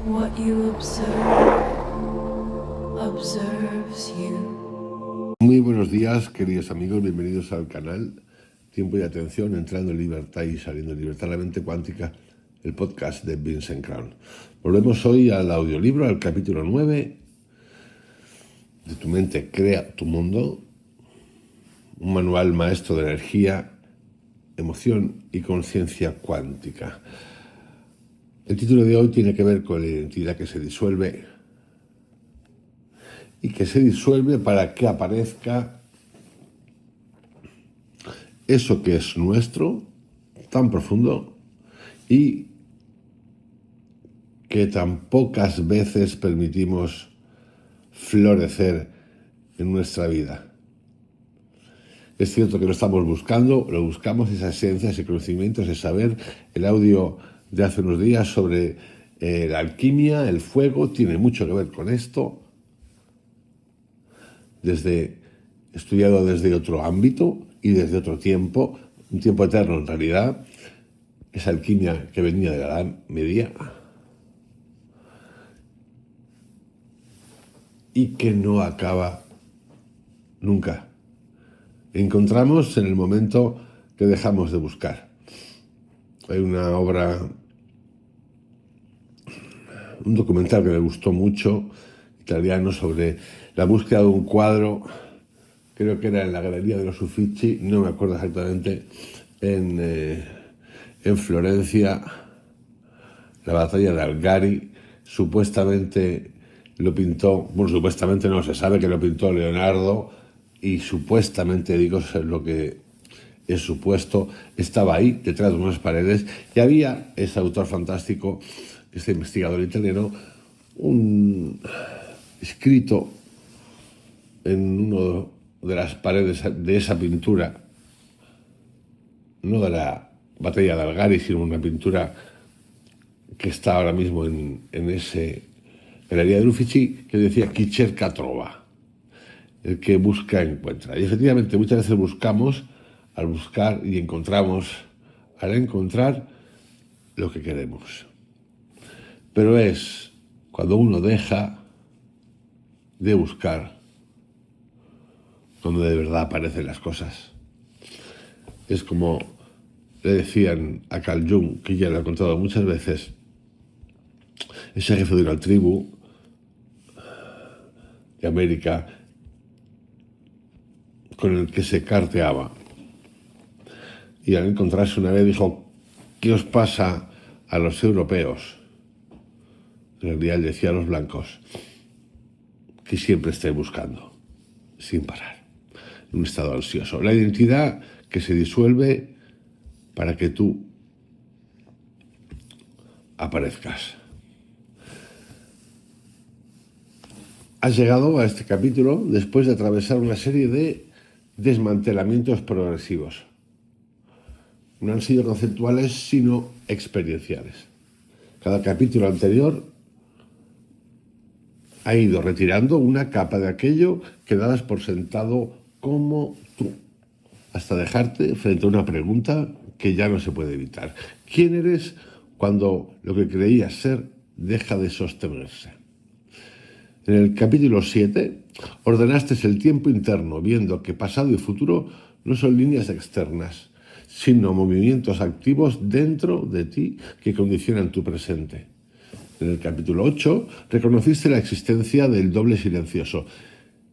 What you observe observes you. Muy buenos días, queridos amigos, bienvenidos al canal Tiempo y Atención, entrando en libertad y saliendo en libertad, la mente cuántica, el podcast de Vincent Crown. Volvemos hoy al audiolibro, al capítulo 9 de Tu mente crea tu mundo, un manual maestro de energía, emoción y conciencia cuántica. El título de hoy tiene que ver con la identidad que se disuelve y que se disuelve para que aparezca eso que es nuestro, tan profundo y que tan pocas veces permitimos florecer en nuestra vida. Es cierto que lo estamos buscando, lo buscamos, esa esencia, ese conocimiento, ese saber. El audio de hace unos días sobre la alquimia, el fuego, tiene mucho que ver con esto. Estudiado desde otro ámbito y desde otro tiempo, un tiempo eterno en realidad, esa alquimia que venía de la Edad Media y que no acaba nunca. Encontramos en el momento que dejamos de buscar. Hay una obra, un documental que me gustó mucho, italiano, sobre la búsqueda de un cuadro, creo que era en la Galería de los Uffizi, no me acuerdo exactamente, en Florencia, la batalla de Algari. Supuestamente lo pintó, bueno, supuestamente no, se sabe que lo pintó Leonardo, y supuestamente, digo, es lo que es supuesto, estaba ahí, detrás de unas paredes, y había ese autor fantástico, este investigador italiano, un escrito en una de las paredes de esa pintura, no de la batalla de Algari, sino una pintura que está ahora mismo en ese Galería de Uffizi, que decía "Chi cerca trova", el que busca encuentra. Y efectivamente muchas veces buscamos al buscar y encontramos al encontrar lo que queremos. Pero es cuando uno deja de buscar donde de verdad aparecen las cosas. Es como le decían a Carl Jung, que ya lo he contado muchas veces, ese jefe de una tribu de América con el que se carteaba. Y al encontrarse una vez dijo: "¿Qué os pasa a los europeos?". En realidad él decía a los blancos: "Que siempre estáis buscando, sin parar, en un estado ansioso". La identidad que se disuelve para que tú aparezcas. Has llegado a este capítulo después de atravesar una serie de desmantelamientos progresivos. No han sido conceptuales, sino experienciales. Cada capítulo anterior ha ido retirando una capa de aquello que dabas por sentado como tú, hasta dejarte frente a una pregunta que ya no se puede evitar. ¿Quién eres cuando lo que creías ser deja de sostenerse? En el capítulo 7, ordenaste el tiempo interno, viendo que pasado y futuro no son líneas externas, sino movimientos activos dentro de ti que condicionan tu presente. En el capítulo 8, reconociste la existencia del doble silencioso,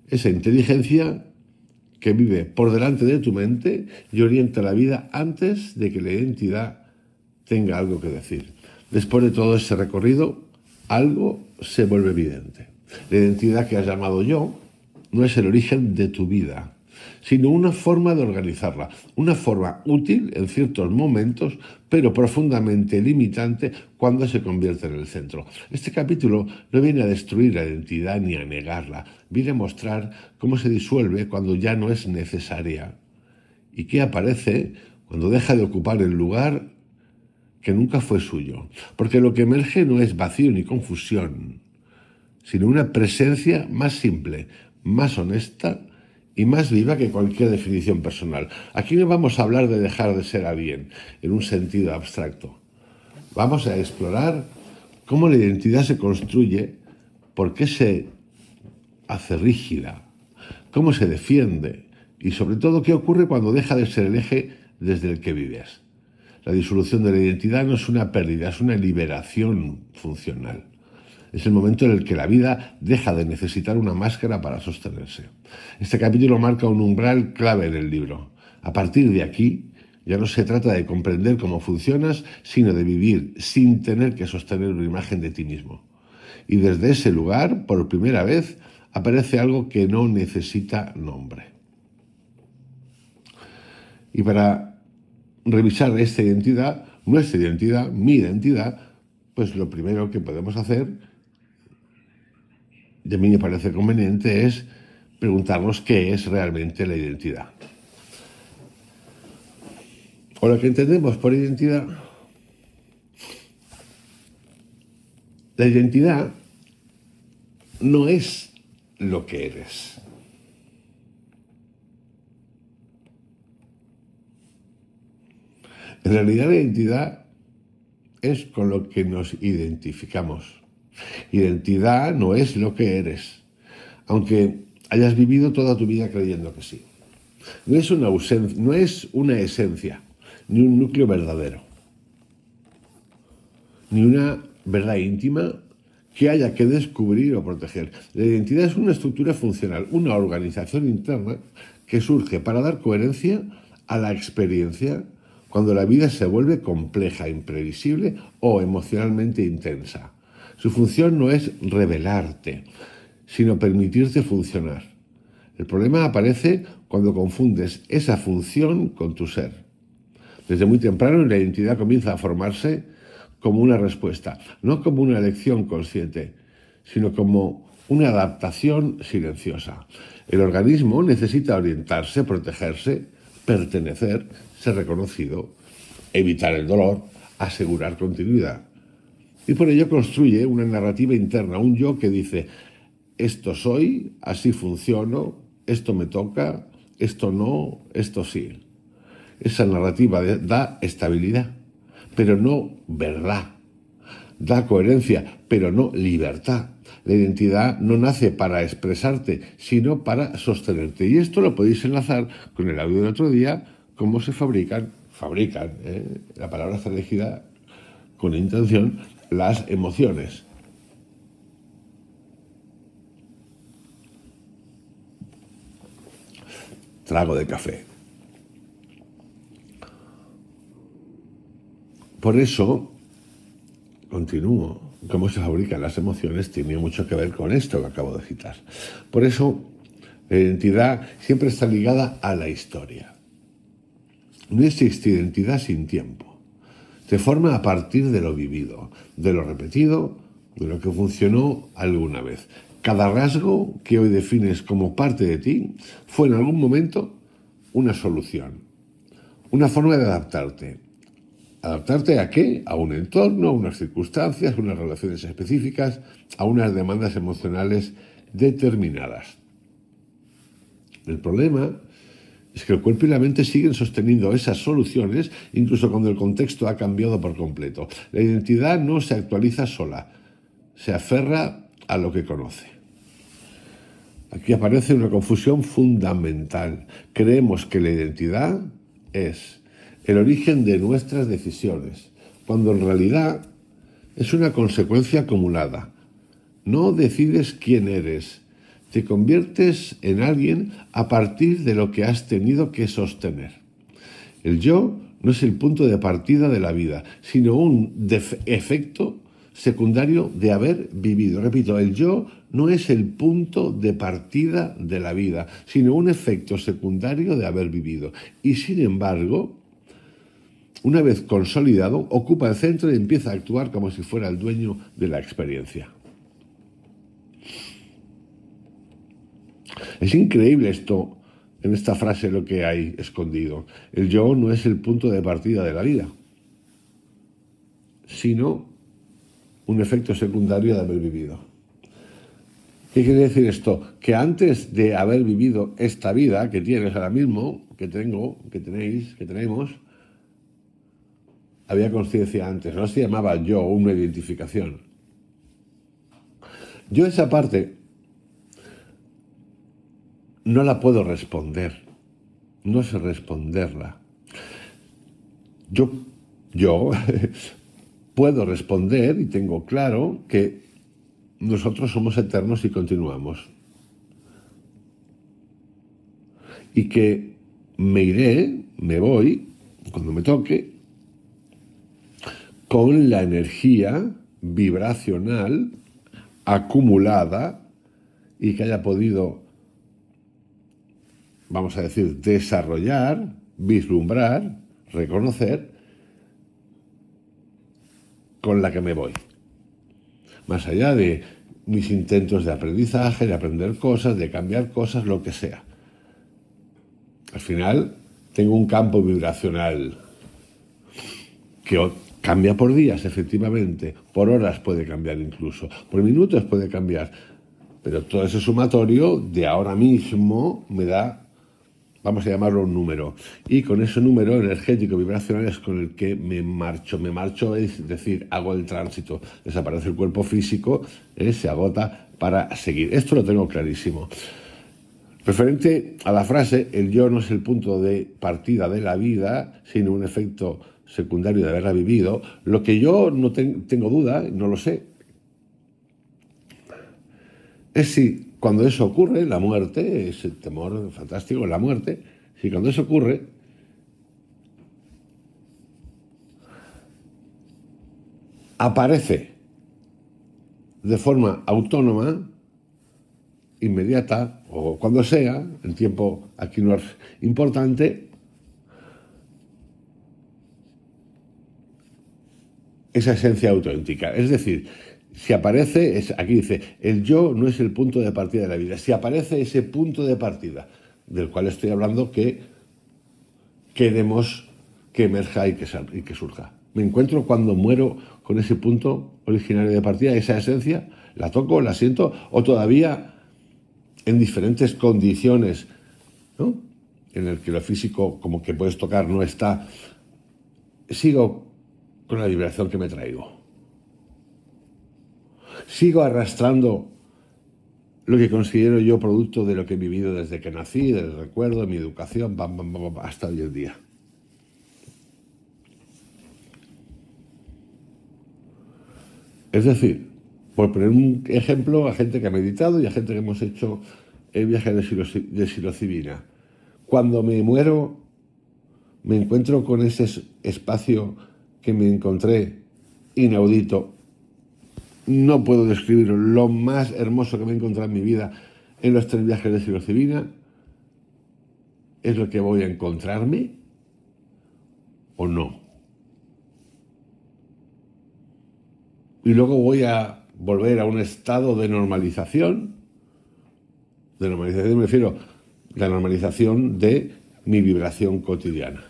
esa inteligencia que vive por delante de tu mente y orienta la vida antes de que la identidad tenga algo que decir. Después de todo ese recorrido, algo se vuelve evidente. La identidad que has llamado yo no es el origen de tu vida, sino una forma de organizarla, una forma útil en ciertos momentos, pero profundamente limitante cuando se convierte en el centro. Este capítulo no viene a destruir la identidad ni a negarla, viene a mostrar cómo se disuelve cuando ya no es necesaria y qué aparece cuando deja de ocupar el lugar que nunca fue suyo. Porque lo que emerge no es vacío ni confusión, sino una presencia más simple, más honesta y más viva que cualquier definición personal. Aquí no vamos a hablar de dejar de ser alguien en un sentido abstracto. Vamos a explorar cómo la identidad se construye, por qué se hace rígida, cómo se defiende y sobre todo qué ocurre cuando deja de ser el eje desde el que vives. La disolución de la identidad no es una pérdida, es una liberación funcional. Es el momento en el que la vida deja de necesitar una máscara para sostenerse. Este capítulo marca un umbral clave en el libro. A partir de aquí, ya no se trata de comprender cómo funcionas, sino de vivir sin tener que sostener una imagen de ti mismo. Y desde ese lugar, por primera vez, aparece algo que no necesita nombre. Y para revisar esta identidad, nuestra identidad, mi identidad, pues lo primero que podemos hacer, y a mí me parece conveniente, es preguntarnos qué es realmente la identidad. O lo que entendemos por identidad. La identidad no es lo que eres. En realidad la identidad es con lo que nos identificamos. Identidad no es lo que eres, aunque hayas vivido toda tu vida creyendo que sí. No es una ausencia, no es una esencia, ni un núcleo verdadero, ni una verdad íntima que haya que descubrir o proteger. La identidad es una estructura funcional, una organización interna que surge para dar coherencia a la experiencia cuando la vida se vuelve compleja, imprevisible o emocionalmente intensa. Su función no es revelarte, sino permitirte funcionar. El problema aparece cuando confundes esa función con tu ser. Desde muy temprano la identidad comienza a formarse como una respuesta, no como una elección consciente, sino como una adaptación silenciosa. El organismo necesita orientarse, protegerse, pertenecer, ser reconocido, evitar el dolor, asegurar continuidad. Y por ello construye una narrativa interna, un yo que dice, esto soy, así funciono, esto me toca, esto no, esto sí. Esa narrativa da estabilidad, pero no verdad. Da coherencia, pero no libertad. La identidad no nace para expresarte, sino para sostenerte. Y esto lo podéis enlazar con el audio del otro día, cómo se fabrican, la palabra está elegida con intención, las emociones. Trago de café. Por eso, continúo, cómo se fabrican las emociones tiene mucho que ver con esto que acabo de citar. Por eso, la identidad siempre está ligada a la historia. No existe identidad sin tiempo. Se forma a partir de lo vivido, de lo repetido, de lo que funcionó alguna vez. Cada rasgo que hoy defines como parte de ti fue en algún momento una solución, una forma de adaptarte. ¿Adaptarte a qué? A un entorno, a unas circunstancias, a unas relaciones específicas, a unas demandas emocionales determinadas. El problema es que el cuerpo y la mente siguen sosteniendo esas soluciones incluso cuando el contexto ha cambiado por completo. La identidad no se actualiza sola, se aferra a lo que conoce. Aquí aparece una confusión fundamental. Creemos que la identidad es el origen de nuestras decisiones, cuando en realidad es una consecuencia acumulada. No decides quién eres, te conviertes en alguien a partir de lo que has tenido que sostener. El yo no es el punto de partida de la vida, sino un efecto secundario de haber vivido. Repito, el yo no es el punto de partida de la vida, sino un efecto secundario de haber vivido. Y sin embargo, una vez consolidado, ocupa el centro y empieza a actuar como si fuera el dueño de la experiencia. Es increíble esto, en esta frase lo que hay escondido. El yo no es el punto de partida de la vida, sino un efecto secundario de haber vivido. ¿Qué quiere decir esto? Que antes de haber vivido esta vida que tienes ahora mismo, que tengo, que tenéis, que tenemos, había conciencia antes. No se llamaba yo una identificación. Yo esa parte no la puedo responder, no sé responderla. Yo puedo responder y tengo claro que nosotros somos eternos y continuamos. Y que me iré, me voy, cuando me toque, con la energía vibracional acumulada y que haya podido, vamos a decir, desarrollar, vislumbrar, reconocer, con la que me voy. Más allá de mis intentos de aprendizaje, de aprender cosas, de cambiar cosas, lo que sea. Al final tengo un campo vibracional que cambia por días, efectivamente, por horas puede cambiar incluso, por minutos puede cambiar, pero todo ese sumatorio de ahora mismo me da, vamos a llamarlo un número, y con ese número energético vibracional es con el que me marcho es decir, hago el tránsito, desaparece el cuerpo físico, se agota para seguir. Esto lo tengo clarísimo. Referente a la frase, el yo no es el punto de partida de la vida, sino un efecto secundario de haberla vivido, lo que yo no tengo duda, no lo sé, es si cuando eso ocurre, la muerte, ese temor fantástico, la muerte, si cuando eso ocurre, aparece de forma autónoma, inmediata, o cuando sea, el tiempo aquí no es importante, esa esencia auténtica. Es decir, si aparece, aquí dice, el yo no es el punto de partida de la vida. Si aparece ese punto de partida, del cual estoy hablando, que queremos que emerja y que surja. Me encuentro cuando muero con ese punto originario de partida, esa esencia, la toco, la siento, o todavía en diferentes condiciones, ¿no?, en el que lo físico, como que puedes tocar, no está, sigo con la vibración que me traigo. Sigo arrastrando lo que considero yo producto de lo que he vivido desde que nací, del recuerdo, de mi educación, hasta hoy en día. Es decir, por poner un ejemplo, a gente que ha meditado y a gente que hemos hecho el viaje de psilocibina. Cuando me muero, me encuentro con ese espacio que me encontré inaudito. No puedo describirlo, lo más hermoso que me he encontrado en mi vida en los 3 viajes de psilocibina. ¿Es lo que voy a encontrarme o no? Y luego voy a volver a un estado de normalización. De normalización me refiero a la normalización de mi vibración cotidiana.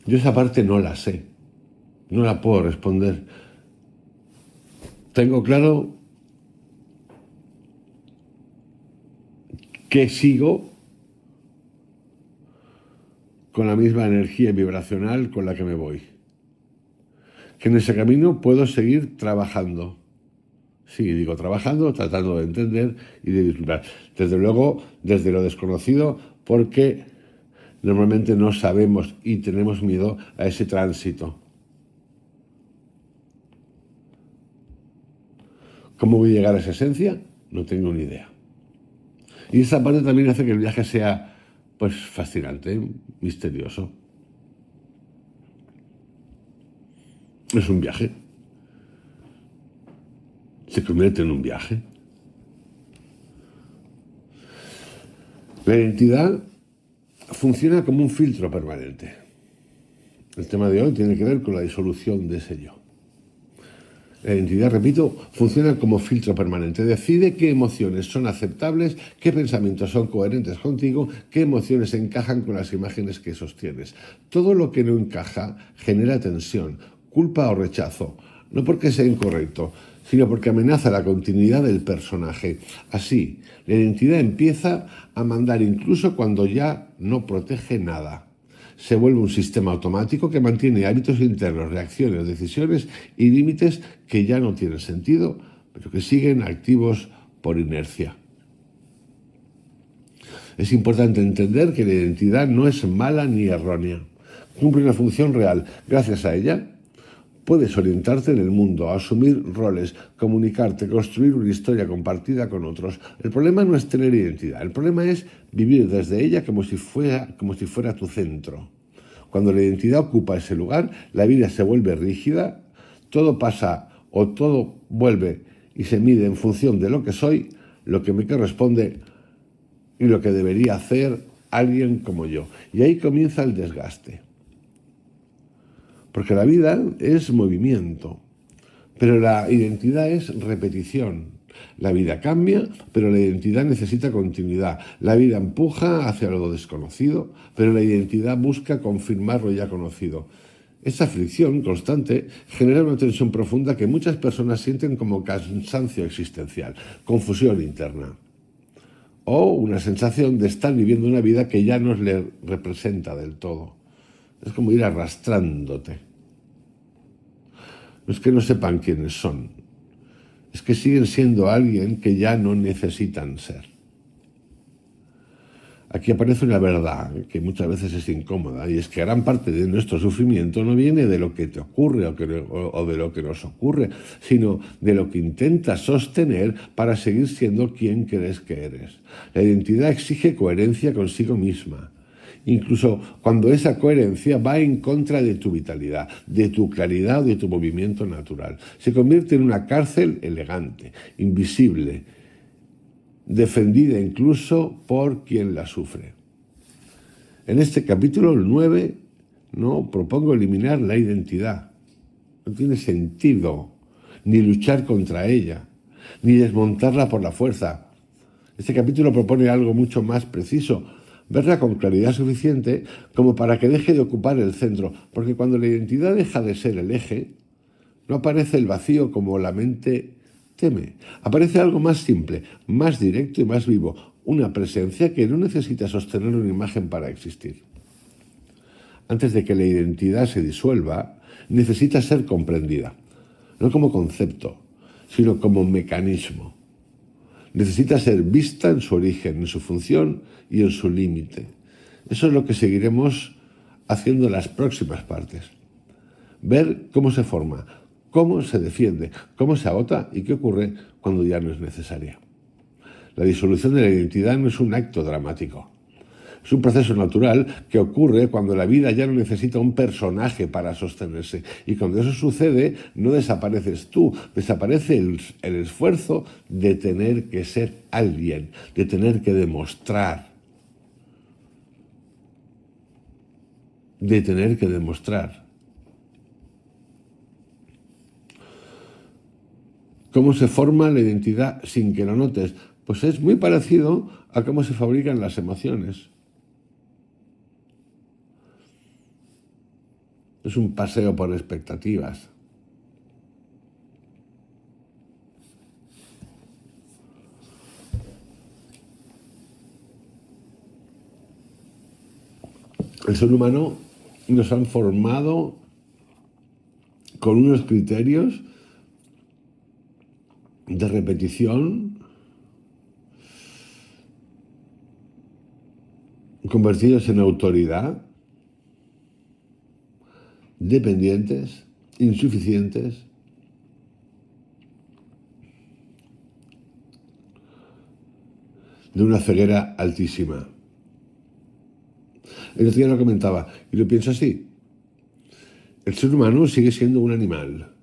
Yo esa parte no la sé, no la puedo responder. Tengo claro que sigo con la misma energía vibracional con la que me voy. Que en ese camino puedo seguir trabajando. Sí, digo trabajando, tratando de entender y de vislumbrar. Desde luego, desde lo desconocido, porque normalmente no sabemos y tenemos miedo a ese tránsito. ¿Cómo voy a llegar a esa esencia? No tengo ni idea. Y esa parte también hace que el viaje sea, pues, fascinante, misterioso. Es un viaje. Se convierte en un viaje. La identidad funciona como un filtro permanente. El tema de hoy tiene que ver con la disolución de ese yo. La identidad, repito, funciona como filtro permanente. Decide qué emociones son aceptables, qué pensamientos son coherentes contigo, qué emociones encajan con las imágenes que sostienes. Todo lo que no encaja genera tensión, culpa o rechazo, no porque sea incorrecto, sino porque amenaza la continuidad del personaje. Así, la identidad empieza a mandar incluso cuando ya no protege nada. Se vuelve un sistema automático que mantiene hábitos internos, reacciones, decisiones y límites que ya no tienen sentido, pero que siguen activos por inercia. Es importante entender que la identidad no es mala ni errónea. Cumple una función real. Gracias a ella puedes orientarte en el mundo, asumir roles, comunicarte, construir una historia compartida con otros. El problema no es tener identidad, el problema es vivir desde ella como si fuera tu centro. Cuando la identidad ocupa ese lugar, la vida se vuelve rígida, todo pasa o todo vuelve y se mide en función de lo que soy, lo que me corresponde y lo que debería hacer alguien como yo. Y ahí comienza el desgaste. Porque la vida es movimiento, pero la identidad es repetición. La vida cambia, pero la identidad necesita continuidad. La vida empuja hacia lo desconocido, pero la identidad busca confirmar lo ya conocido. Esta fricción constante genera una tensión profunda que muchas personas sienten como cansancio existencial, confusión interna, o una sensación de estar viviendo una vida que ya no les representa del todo. Es como ir arrastrándote. No es que no sepan quiénes son, es que siguen siendo alguien que ya no necesitan ser. Aquí aparece una verdad que muchas veces es incómoda, y es que gran parte de nuestro sufrimiento no viene de lo que te ocurre o de lo que nos ocurre, sino de lo que intentas sostener para seguir siendo quien crees que eres. La identidad exige coherencia consigo misma, incluso cuando esa coherencia va en contra de tu vitalidad, de tu claridad o de tu movimiento natural. Se convierte en una cárcel elegante, invisible, defendida incluso por quien la sufre. En este capítulo 9 no propongo eliminar la identidad. No tiene sentido ni luchar contra ella, ni desmontarla por la fuerza. Este capítulo propone algo mucho más preciso: verla con claridad suficiente como para que deje de ocupar el centro, porque cuando la identidad deja de ser el eje, no aparece el vacío como la mente teme. Aparece algo más simple, más directo y más vivo, una presencia que no necesita sostener una imagen para existir. Antes de que la identidad se disuelva, necesita ser comprendida, no como concepto, sino como mecanismo. Necesita ser vista en su origen, en su función y en su límite. Eso es lo que seguiremos haciendo en las próximas partes. Ver cómo se forma, cómo se defiende, cómo se agota y qué ocurre cuando ya no es necesaria. La disolución de la identidad no es un acto dramático. Es un proceso natural que ocurre cuando la vida ya no necesita un personaje para sostenerse. Y cuando eso sucede, no desapareces tú, desaparece el esfuerzo de tener que ser alguien, de tener que demostrar. De tener que demostrar. ¿Cómo se forma la identidad sin que lo notes? Pues es muy parecido a cómo se fabrican las emociones. Es un paseo por expectativas. El ser humano nos han formado con unos criterios de repetición convertidos en autoridad, dependientes, insuficientes, de una ceguera altísima. El otro día lo comentaba y lo pienso así. El ser humano sigue siendo un animal,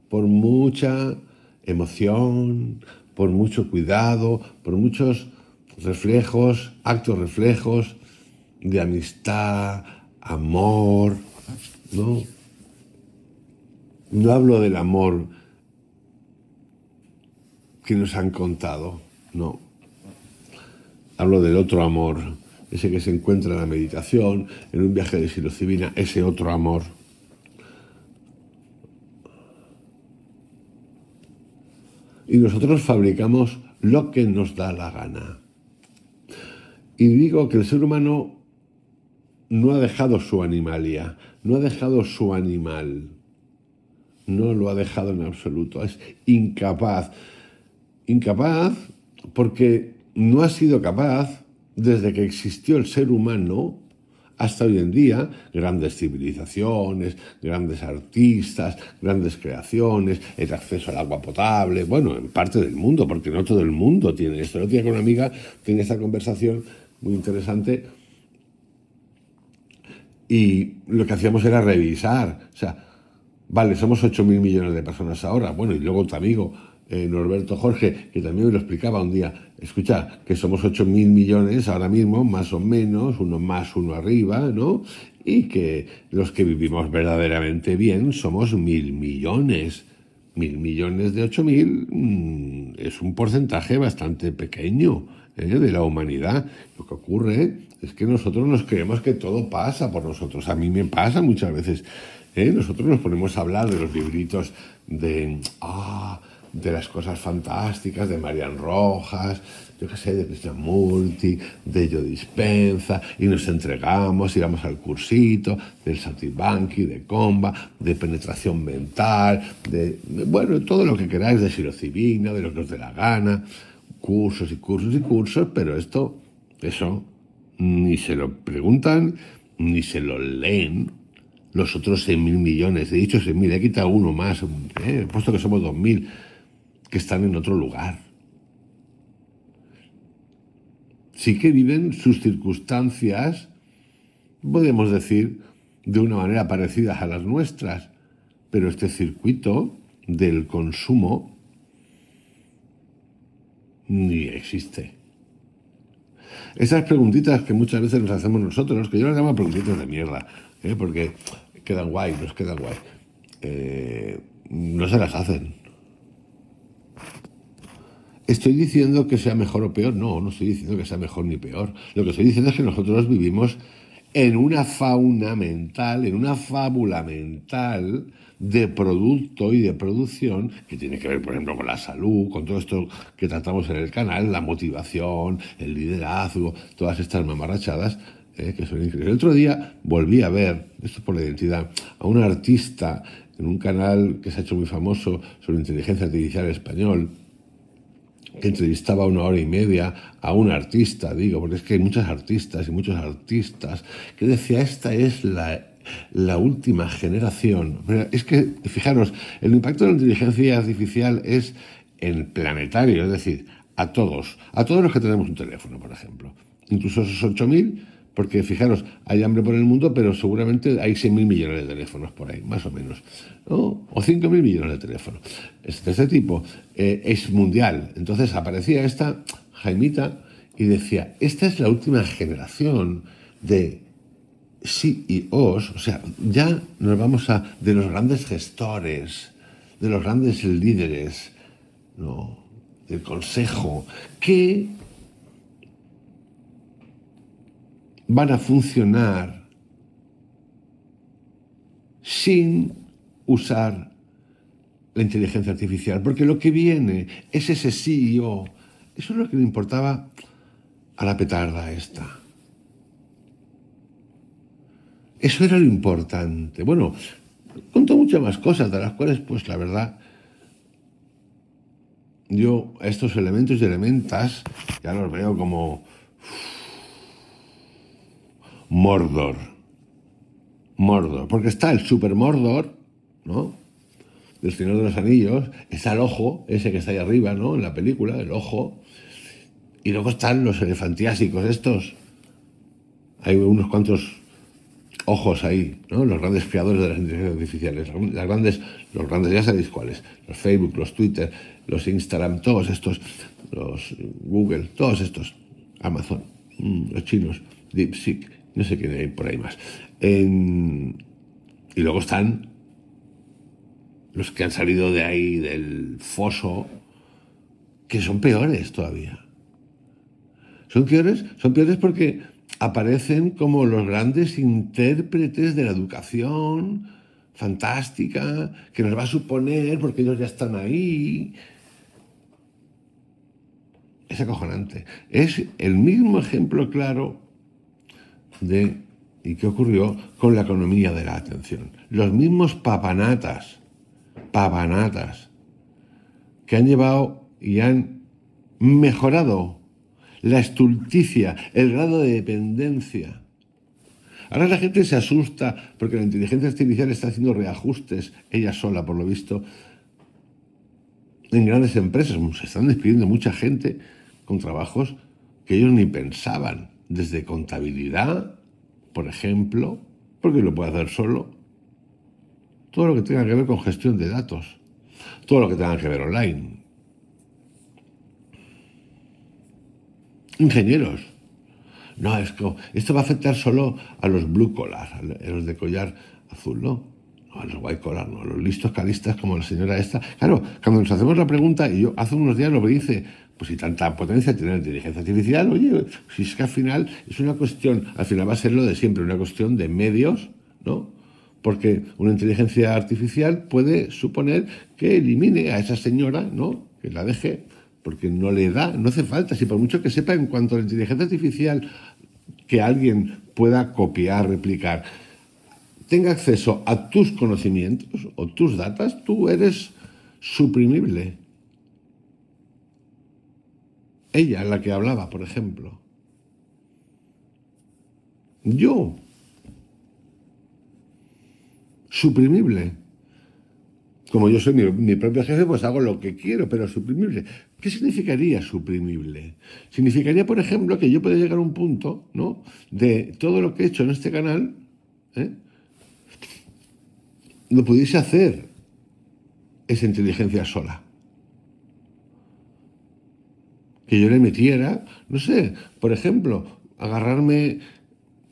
por mucha emoción, por mucho cuidado, por muchos reflejos, actos reflejos de amistad, amor, ¿no? No hablo del amor que nos han contado, no. Hablo del otro amor, ese que se encuentra en la meditación, en un viaje de psilocibina, ese otro amor. Y nosotros fabricamos lo que nos da la gana. Y digo que el ser humano no ha dejado su animalia, no ha dejado su animal. No lo ha dejado en absoluto. Es incapaz Incapaz porque no ha sido capaz, desde que existió el ser humano hasta hoy en día, grandes civilizaciones, grandes artistas, grandes creaciones, el acceso al agua potable, bueno, en parte del mundo, porque no todo el mundo tiene esto. El otro día con una amiga tenía esta conversación muy interesante y lo que hacíamos era revisar, o sea, vale, somos 8.000 millones de personas ahora. Bueno, y luego tu amigo, Norberto Jorge, que también me lo explicaba un día. Escucha, que somos 8.000 millones ahora mismo, más o menos, uno más, uno arriba, ¿no? Y que los que vivimos verdaderamente bien somos 1.000 millones. 1.000 millones de 8.000 es un porcentaje bastante pequeño de la humanidad. Lo que ocurre es que nosotros nos creemos que todo pasa por nosotros. A mí me pasa muchas veces. Nosotros nos ponemos a hablar de los libritos de las cosas fantásticas de Marian Rojas, yo qué sé, de Krishnamurti, de Joe Dispenza, y nos entregamos y vamos al cursito del Satibanki, de Comba, de penetración mental, bueno, todo lo que queráis, de psilocibina, de lo que os dé la gana, cursos y cursos y cursos, pero eso, ni se lo preguntan, ni se lo leen los otros 6.000 millones. He dicho 6.000, he quitado uno más, he puesto que somos 2.000, que están en otro lugar. Sí que viven sus circunstancias, podemos decir, de una manera parecida a las nuestras, pero este circuito del consumo ni existe. Esas preguntitas que muchas veces nos hacemos nosotros, que yo las llamo preguntitas de mierda, porque quedan guay, nos quedan guay, no se las hacen. ¿Estoy diciendo que sea mejor o peor? No, no estoy diciendo que sea mejor ni peor. Lo que estoy diciendo es que nosotros vivimos en una fauna mental, en una fábula mental de producto y de producción que tiene que ver, por ejemplo, con la salud, con todo esto que tratamos en el canal, la motivación, el liderazgo, todas estas mamarrachadas que son increíbles. El otro día volví a ver, esto por la identidad, a un artista en un canal que se ha hecho muy famoso sobre inteligencia artificial español, que entrevistaba 1 hora y media a un artista, digo, porque es que hay muchas artistas y muchos artistas, que decía, esta es la última generación. Es que, fijaros, el impacto de la inteligencia artificial es en planetario, es decir, a todos los que tenemos un teléfono, por ejemplo. Incluso esos 8.000, porque fijaros, hay hambre por el mundo, pero seguramente hay 6.000 millones de teléfonos por ahí, más o menos, ¿no? O 5.000 millones de teléfonos. De este tipo es mundial. Entonces aparecía esta Jaimita y decía, esta es la última generación de CEOs, o sea, ya nos vamos de los grandes gestores, de los grandes líderes, ¿no?, del consejo, que van a funcionar sin usar la inteligencia artificial, porque lo que viene es ese CEO. Eso es lo que le importaba a la petarda esta. Eso era lo importante. Bueno, contó muchas más cosas, de las cuales, pues la verdad, yo a estos elementos y elementas ya los veo como Mordor, porque está el Super Mordor, ¿no?, del Señor de los Anillos, está el ojo, ese que está ahí arriba, ¿no?, en la película, el ojo, y luego están los elefantiásicos estos, hay unos cuantos ojos ahí, ¿no?, los grandes creadores de las inteligencias artificiales, los grandes, ya sabéis cuáles, los Facebook, los Twitter, los Instagram, todos estos, los Google, todos estos, Amazon, los chinos, DeepSeek, no sé quién hay por ahí más. Y luego están los que han salido de ahí, del foso, que son peores todavía. Son peores porque aparecen como los grandes intérpretes de la educación fantástica que nos va a suponer, porque ellos ya están ahí. Es acojonante. Es el mismo ejemplo claro ¿y qué ocurrió con la economía de la atención? Los mismos papanatas, que han llevado y han mejorado la estulticia, el grado de dependencia. Ahora la gente se asusta porque la inteligencia artificial está haciendo reajustes, ella sola por lo visto, en grandes empresas. Se están despidiendo mucha gente con trabajos que ellos ni pensaban, desde contabilidad, por ejemplo, porque lo puede hacer solo, todo lo que tenga que ver con gestión de datos, todo lo que tenga que ver online. Ingenieros. No, es que esto va a afectar solo a los blue collar, a los de collar azul, ¿no? No, a los white collar, no, a los listos calistas como la señora esta. Claro, cuando nos hacemos la pregunta, y yo hace unos días lo que dice, pues si tanta potencia tiene la inteligencia artificial, oye, si es que al final es una cuestión, al final va a ser lo de siempre, una cuestión de medios, ¿no? Porque una inteligencia artificial puede suponer que elimine a esa señora, ¿no? Que la deje, porque no le da, no hace falta. Si por mucho que sepa en cuanto a la inteligencia artificial que alguien pueda copiar, replicar, tenga acceso a tus conocimientos o tus datos, tú eres suprimible. Ella, la que hablaba, por ejemplo. Yo, suprimible. Como yo soy mi propio jefe, pues hago lo que quiero, pero suprimible. ¿Qué significaría suprimible? Significaría, por ejemplo, que yo pueda llegar a un punto, ¿no?, de todo lo que he hecho en este canal, ¿eh?, lo pudiese hacer esa inteligencia sola. Que yo le metiera, no sé, por ejemplo, agarrarme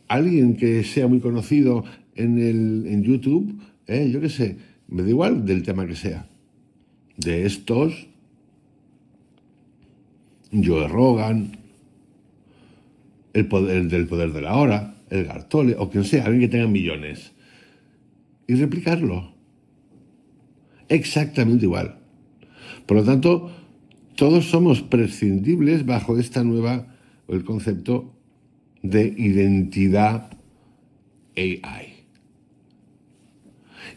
a alguien que sea muy conocido en YouTube, yo qué sé, me da igual del tema que sea. De estos, Joe Rogan, el del poder de la hora, el Gartole, o quien sea, alguien que tenga millones, y replicarlo. Exactamente igual. Por lo tanto, todos somos prescindibles bajo esta nueva, el concepto de identidad AI.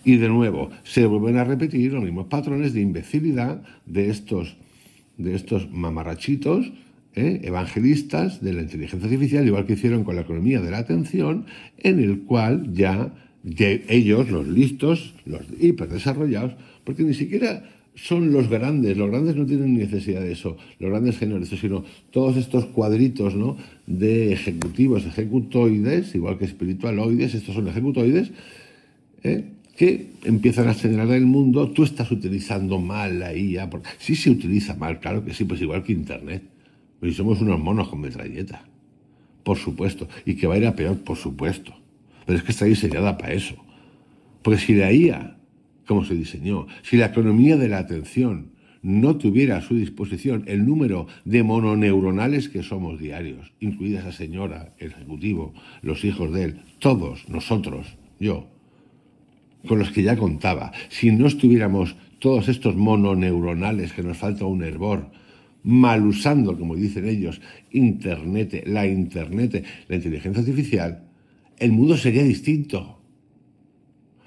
Y de nuevo, se vuelven a repetir los mismos patrones de imbecilidad de estos mamarrachitos, evangelistas de la inteligencia artificial, igual que hicieron con la economía de la atención, en el cual ya ellos, los listos, los hiperdesarrollados, porque ni siquiera son los grandes no tienen necesidad de eso, los grandes generales, sino todos estos cuadritos, ¿no?, de ejecutivos, ejecutoides, igual que espiritualoides, estos son ejecutoides, que empiezan a señalar el mundo. Tú estás utilizando mal la IA, porque sí se utiliza mal, claro que sí, pues igual que Internet. Pues somos unos monos con metralleta, por supuesto, y que va a ir a peor, por supuesto, pero es que está diseñada para eso. Porque si la IA, como se diseñó, si la economía de la atención no tuviera a su disposición el número de mononeuronales que somos diarios, incluida esa señora, el ejecutivo, los hijos de él, todos nosotros, yo, con los que ya contaba, si no estuviéramos todos estos mononeuronales, que nos falta un hervor, mal usando, como dicen ellos, la inteligencia artificial, el mundo sería distinto,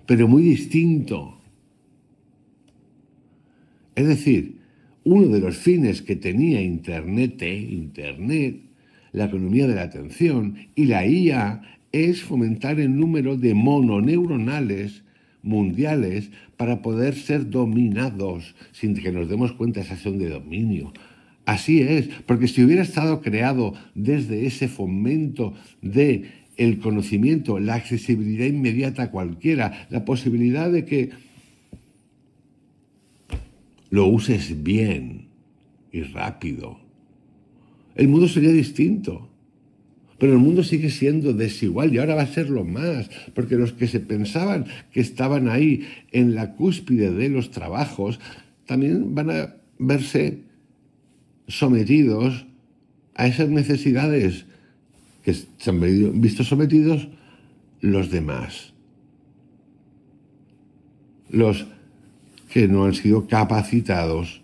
pero muy distinto. Es decir, uno de los fines que tenía Internet, la economía de la atención y la IA, es fomentar el número de mononeuronales mundiales para poder ser dominados sin que nos demos cuenta de esa acción de dominio. Así es, porque si hubiera estado creado desde ese fomento de el conocimiento, la accesibilidad inmediata a cualquiera, la posibilidad de que lo uses bien y rápido, el mundo sería distinto. Pero el mundo sigue siendo desigual y ahora va a serlo más, porque los que se pensaban que estaban ahí en la cúspide de los trabajos también van a verse sometidos a esas necesidades que se han visto sometidos los demás, los que no han sido capacitados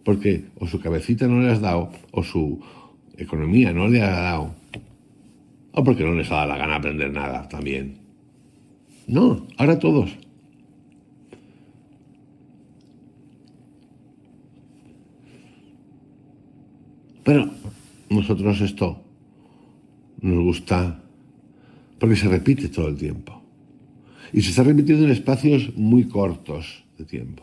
porque o su cabecita no le has dado o su economía no le ha dado, o porque no les ha dado la gana aprender nada también. No, ahora todos. Pero nosotros esto nos gusta porque se repite todo el tiempo. Y se está repitiendo en espacios muy cortos de tiempo.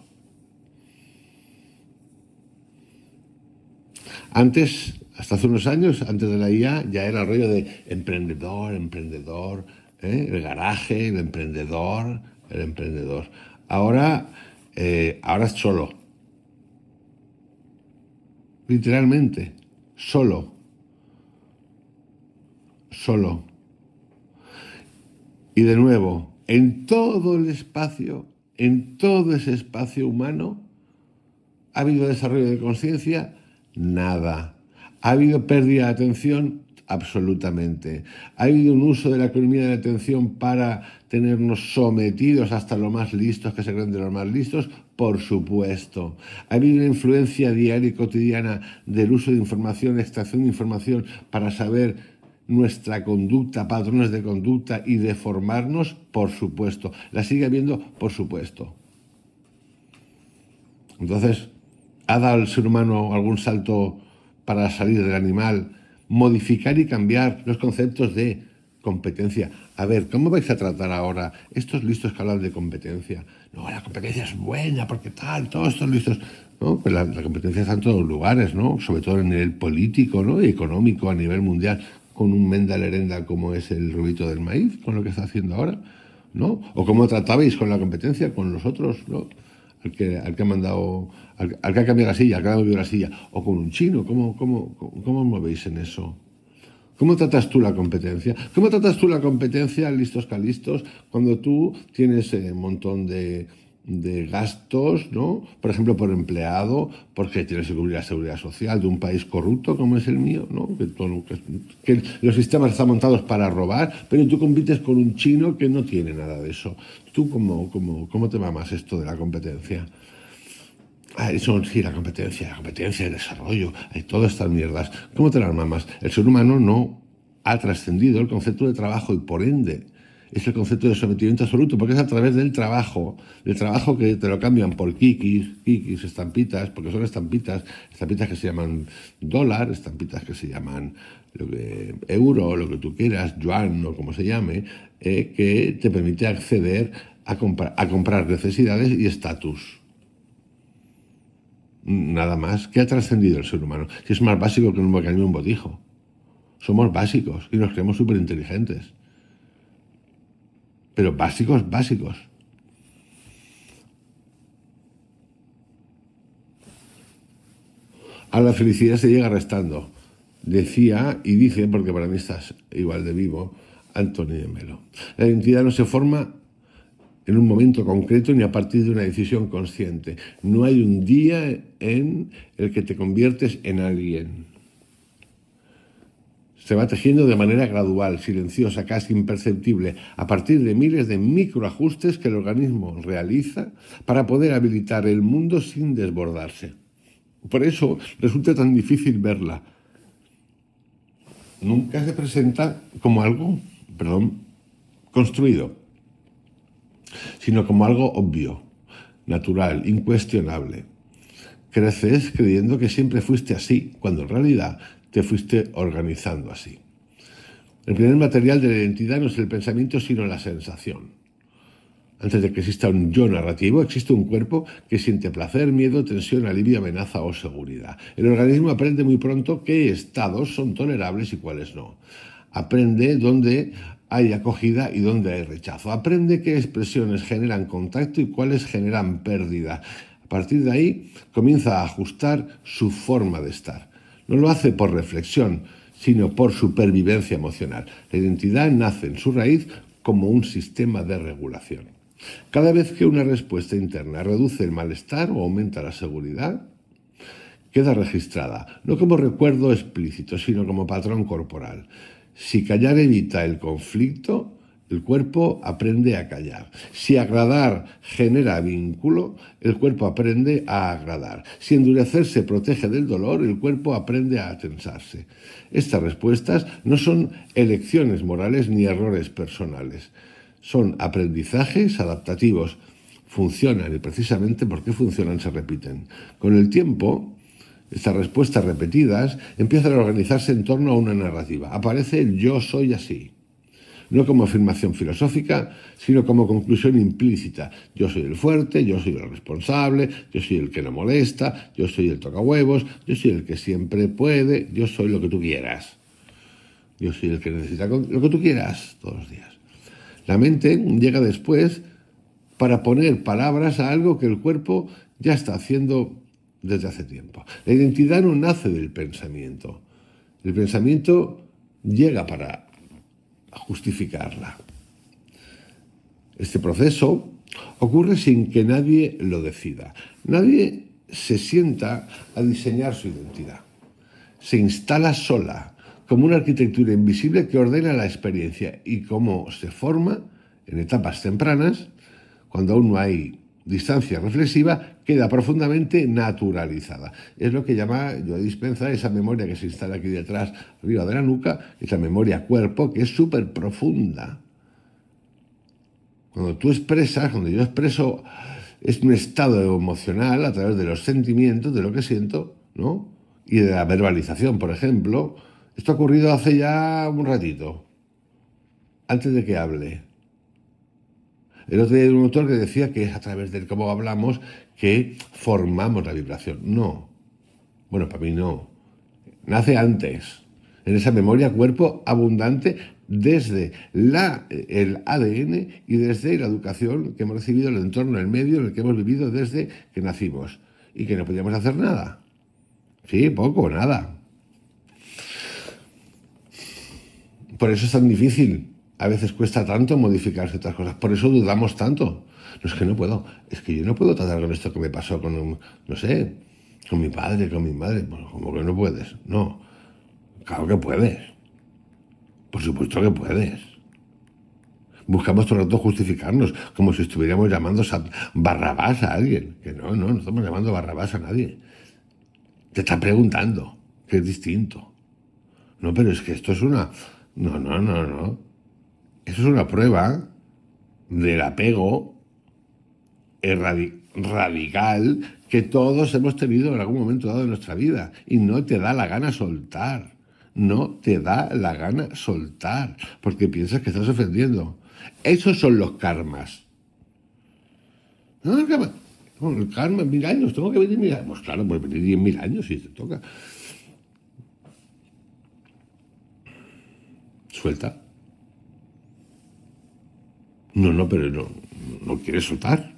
Antes, hasta hace unos años, antes de la IA, ya era el rollo de emprendedor, el garaje, el emprendedor. Ahora es solo. Literalmente, solo. Y de nuevo, en todo ese espacio humano, ¿ha habido desarrollo de conciencia? Nada. ¿Ha habido pérdida de atención? Absolutamente. ¿Ha habido un uso de la economía de la atención para tenernos sometidos hasta lo más listos que se creen de los más listos? Por supuesto. ¿Ha habido una influencia diaria y cotidiana del uso de información, de extracción de información para saber nuestra conducta, patrones de conducta y de formarnos? Por supuesto. ¿La sigue habiendo? Por supuesto. Entonces, ¿ha dado el ser humano algún salto para salir del animal, modificar y cambiar los conceptos de competencia? A ver, ¿cómo vais a tratar ahora estos listos que hablan de competencia? No, la competencia es buena porque tal, todos estos listos. No, pues la competencia está en todos los lugares, ¿no? Sobre todo a nivel político, ¿no? Y económico, a nivel mundial, con un Menda Lerenda como es el rubito del maíz, con lo que está haciendo ahora, ¿no? O cómo tratabais con la competencia, con los otros, ¿no? Al que ha mandado, al que ha cambiado la silla, al que ha movido la silla, o con un chino, ¿cómo os movéis en eso? ¿Cómo tratas tú la competencia? ¿Cómo tratas tú la competencia, listos calistos, cuando tú tienes un montón de gastos, ¿no? Por ejemplo, por empleado, porque tienes que cubrir la seguridad social de un país corrupto como es el mío, ¿no? Que los sistemas están montados para robar, pero tú compites con un chino que no tiene nada de eso. ¿Tú cómo te mamas esto de la competencia? Eso sí, la competencia, el desarrollo, todas estas mierdas. ¿Cómo te las mamas? El ser humano no ha trascendido el concepto de trabajo y por ende es el concepto de sometimiento absoluto, porque es a través del trabajo que te lo cambian por kikis, estampitas, porque son estampitas que se llaman dólar, estampitas que se llaman euro, lo que tú quieras, yuan o como se llame, que te permite acceder a comprar necesidades y estatus. Nada más. ¿Qué ha trascendido el ser humano? Si es más básico que un mecanismo un botijo. Somos básicos y nos creemos súper inteligentes. Pero básicos. A la felicidad se llega restando. Decía y dice, porque para mí estás igual de vivo, Antonio de Melo. La identidad no se forma en un momento concreto ni a partir de una decisión consciente. No hay un día en el que te conviertes en alguien. Se va tejiendo de manera gradual, silenciosa, casi imperceptible, a partir de miles de microajustes que el organismo realiza para poder habilitar el mundo sin desbordarse. Por eso resulta tan difícil verla. Nunca se presenta como algo, construido, sino como algo obvio, natural, incuestionable. Creces creyendo que siempre fuiste así, cuando en realidad te fuiste organizando así. El primer material de la identidad no es el pensamiento, sino la sensación. Antes de que exista un yo narrativo, existe un cuerpo que siente placer, miedo, tensión, alivio, amenaza o seguridad. El organismo aprende muy pronto qué estados son tolerables y cuáles no. Aprende dónde hay acogida y dónde hay rechazo. Aprende qué expresiones generan contacto y cuáles generan pérdida. A partir de ahí comienza a ajustar su forma de estar. No lo hace por reflexión, sino por supervivencia emocional. La identidad nace en su raíz como un sistema de regulación. Cada vez que una respuesta interna reduce el malestar o aumenta la seguridad, queda registrada, no como recuerdo explícito, sino como patrón corporal. Si callar evita el conflicto, el cuerpo aprende a callar. Si agradar genera vínculo, el cuerpo aprende a agradar. Si endurecerse protege del dolor, el cuerpo aprende a tensarse. Estas respuestas no son elecciones morales ni errores personales. Son aprendizajes adaptativos. Funcionan y precisamente porque funcionan se repiten. Con el tiempo Estas respuestas repetidas empiezan a organizarse en torno a una narrativa. Aparece el yo soy así. No como afirmación filosófica, sino como conclusión implícita. Yo soy el fuerte, yo soy el responsable, yo soy el que no molesta, yo soy el tocahuevos, yo soy el que siempre puede, yo soy lo que tú quieras. Yo soy el que necesita lo que tú quieras todos los días. La mente llega después para poner palabras a algo que el cuerpo ya está haciendo desde hace tiempo. La identidad no nace del pensamiento. El pensamiento llega para justificarla. Este proceso ocurre sin que nadie lo decida. Nadie se sienta a diseñar su identidad. Se instala sola, como una arquitectura invisible que ordena la experiencia y cómo se forma en etapas tempranas, cuando aún no hay distancia reflexiva, queda profundamente naturalizada. Es lo que llama Joe Dispenza esa memoria que se instala aquí detrás, arriba de la nuca, esa memoria cuerpo que es súper profunda. Cuando tú expresas, cuando yo expreso, es un estado emocional a través de los sentimientos, de lo que siento, ¿no? Y de la verbalización, por ejemplo. Esto ha ocurrido hace ya un ratito, antes de que hable. El otro día hay un autor que decía que es a través de cómo hablamos que formamos la vibración. No. Bueno, para mí no. Nace antes, en esa memoria cuerpo abundante desde el ADN y desde la educación que hemos recibido, el entorno, el medio en el que hemos vivido desde que nacimos y que no podíamos hacer nada. Sí, poco, nada. Por eso es tan difícil. A veces cuesta tanto modificar ciertas cosas. Por eso dudamos tanto. No es que no puedo. Es que yo no puedo tratar con esto que me pasó con, no sé, con mi padre, con mi madre. Bueno, como que no puedes. No. Claro que puedes. Por supuesto que puedes. Buscamos todo el rato justificarnos, como si estuviéramos llamando a Barrabás a alguien. Que no estamos llamando Barrabás a nadie. Te está preguntando, que es distinto. No, pero es que esto es una... No. Eso es una prueba del apego radical que todos hemos tenido en algún momento dado de nuestra vida y no te da la gana soltar. No te da la gana soltar porque piensas que estás ofendiendo. Esos son los karmas. No, el karma. Bueno, el karma, 1000 años, tengo que venir 1000 años. Pues claro, pues venir 10.000 años si te toca. Suelta. No, pero no quieres soltar.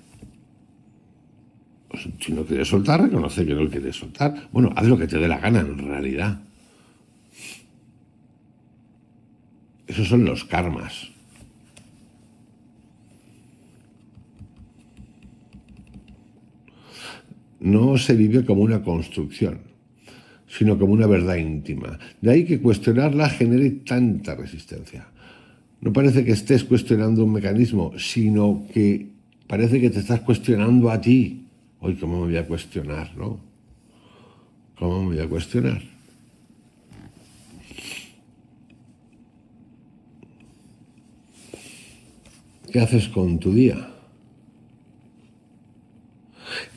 Pues, si no quieres soltar, reconoce que no quieres soltar. Bueno, haz lo que te dé la gana en realidad. Esos son los karmas. No se vive como una construcción, sino como una verdad íntima. De ahí que cuestionarla genere tanta resistencia. No parece que estés cuestionando un mecanismo, sino que parece que te estás cuestionando a ti. Hoy, ¿cómo me voy a cuestionar, no? ¿Cómo me voy a cuestionar? ¿Qué haces con tu día?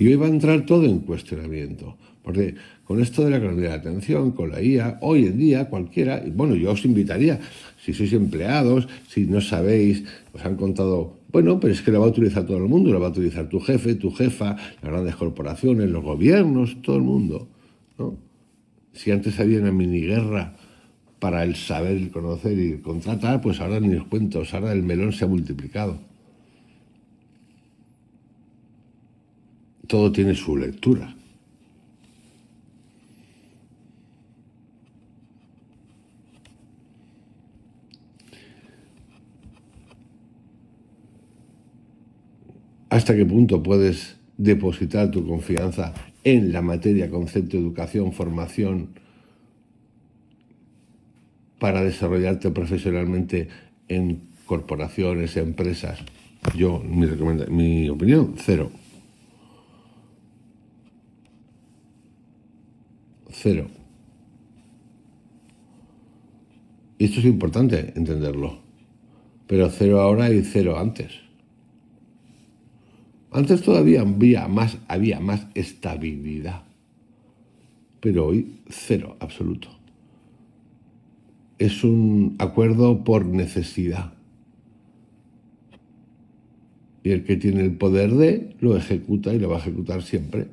Y hoy va a entrar todo en cuestionamiento, porque con esto de la economía de la atención, con la IA, hoy en día cualquiera, y bueno, yo os invitaría, si sois empleados, si no sabéis, os han contado, bueno, pero es que lo va a utilizar todo el mundo, lo va a utilizar tu jefe, tu jefa, las grandes corporaciones, los gobiernos, todo el mundo, ¿no? Si antes había una miniguerra para el saber, el conocer y el contratar, pues ahora ni os cuento, ahora el melón se ha multiplicado. Todo tiene su lectura. ¿Hasta qué punto puedes depositar tu confianza en la materia, concepto, educación, formación, para desarrollarte profesionalmente en corporaciones, empresas? Yo, mi opinión, cero. Cero. Y esto es importante entenderlo. Pero cero ahora y cero antes. Antes todavía había más estabilidad. pero hoy cero absoluto. Es un acuerdo por necesidad. Y el que tiene el poder de, lo ejecuta y lo va a ejecutar siempre.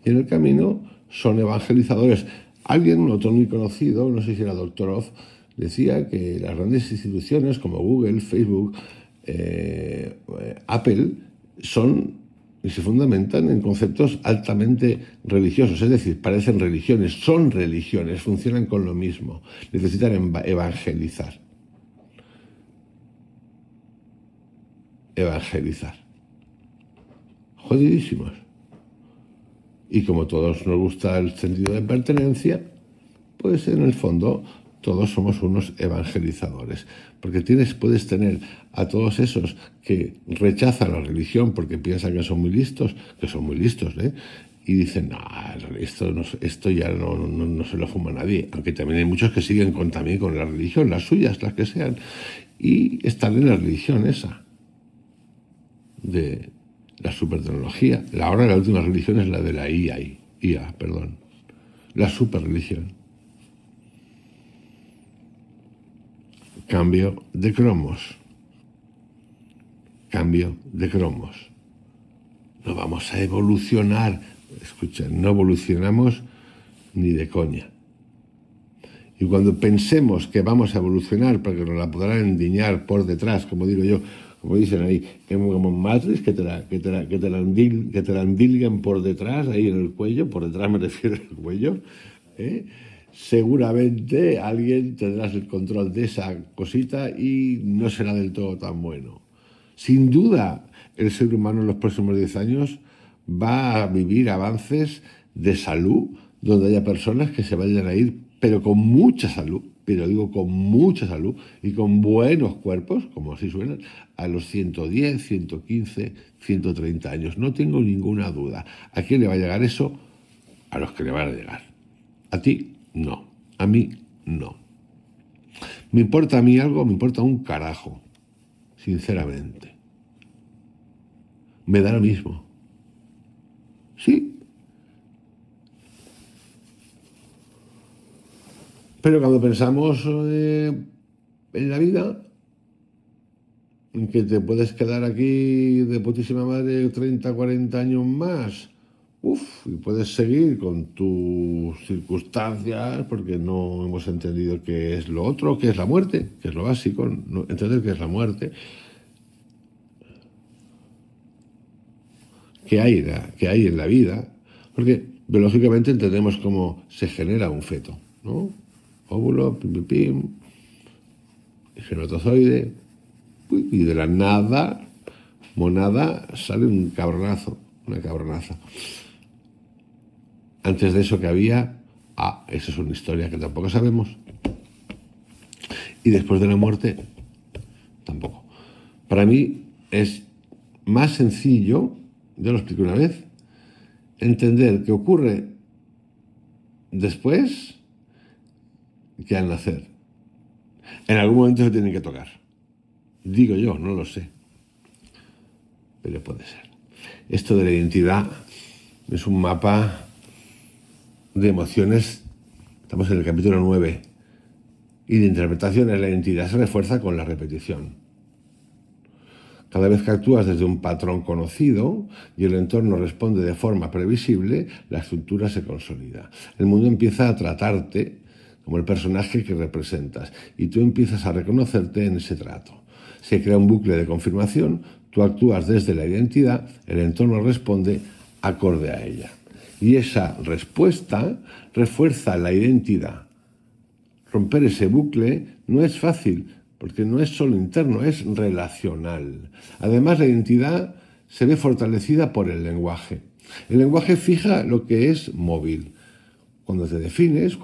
Y en el camino son evangelizadores. Alguien, otro muy conocido, no sé si era Dr. Oz, decía que las grandes instituciones como Google, Facebook, Apple, son y se fundamentan en conceptos altamente religiosos, es decir, parecen religiones, son religiones, funcionan con lo mismo, necesitan evangelizar. Evangelizar. Jodidísimos. Y como todos nos gusta el sentido de pertenencia, pues en el fondo todos somos unos evangelizadores. Porque puedes tener a todos esos que rechazan la religión porque piensan que son muy listos, ¿eh? Y dicen, no, esto ya no se lo fuma nadie. Aunque también hay muchos que siguen también con la religión, las suyas, las que sean. Y están en la religión esa de la supertecnología. La última religión es la de la IA, la superreligión. Cambio de cromos. Cambio de cromos. No vamos a evolucionar. Escucha, no evolucionamos ni de coña. Y cuando pensemos que vamos a evolucionar porque nos la podrán endiñar por detrás, como digo yo, como dicen ahí, como en Matrix, que te la endilguen por detrás, ahí en el cuello, por detrás me refiero al cuello, seguramente alguien tendrá el control de esa cosita y no será del todo tan bueno. Sin duda, el ser humano en los próximos 10 años va a vivir avances de salud, donde haya personas que se vayan a ir, pero con mucha salud, pero digo con mucha salud y con buenos cuerpos, como así suenan, a los 110, 115, 130 años. No tengo ninguna duda. ¿A quién le va a llegar eso? A los que le van a llegar. A ti, no. A mí, no. ¿Me importa a mí algo? Me importa un carajo. Sinceramente. Me da lo mismo. Sí. Pero cuando pensamos en la vida, en que te puedes quedar aquí de putísima madre 30, 40 años más, y puedes seguir con tus circunstancias porque no hemos entendido qué es lo otro, qué es la muerte, que es lo básico, no entender qué es la muerte, qué hay en la vida, porque biológicamente entendemos cómo se genera un feto, ¿no? Óvulo, pim, pim, pim, espermatozoide, y de la nada, monada, sale un cabronazo, una cabronaza. Antes de eso que había, esa es una historia que tampoco sabemos. Y después de la muerte, tampoco. Para mí es más sencillo, ya lo expliqué una vez, entender qué ocurre después que al nacer. En algún momento se tienen que tocar. Digo yo, no lo sé. Pero puede ser. Esto de la identidad es un mapa de emociones. Estamos en el capítulo 9. Y de interpretaciones. La identidad se refuerza con la repetición. Cada vez que actúas desde un patrón conocido y el entorno responde de forma previsible, la estructura se consolida. El mundo empieza a tratarte como el personaje que representas y tú empiezas a reconocerte en ese trato. Se crea un bucle de confirmación, tú actúas desde la identidad, el entorno responde acorde a ella. Y esa respuesta refuerza la identidad. Romper ese bucle no es fácil, porque no es solo interno, es relacional. Además, la identidad se ve fortalecida por el lenguaje. El lenguaje fija lo que es móvil. Cuando te defines,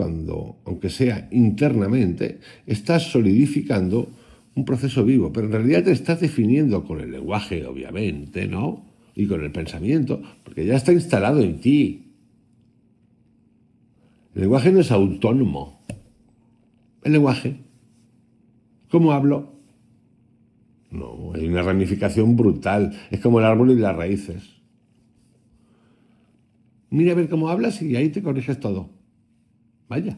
aunque sea internamente, estás solidificando un proceso vivo, pero en realidad te estás definiendo con el lenguaje, obviamente, ¿no? Y con el pensamiento, porque ya está instalado en ti. El lenguaje no es autónomo. El lenguaje. ¿Cómo hablo? No, hay una ramificación brutal. Es como el árbol y las raíces. Mira a ver cómo hablas y ahí te corriges todo. Vaya.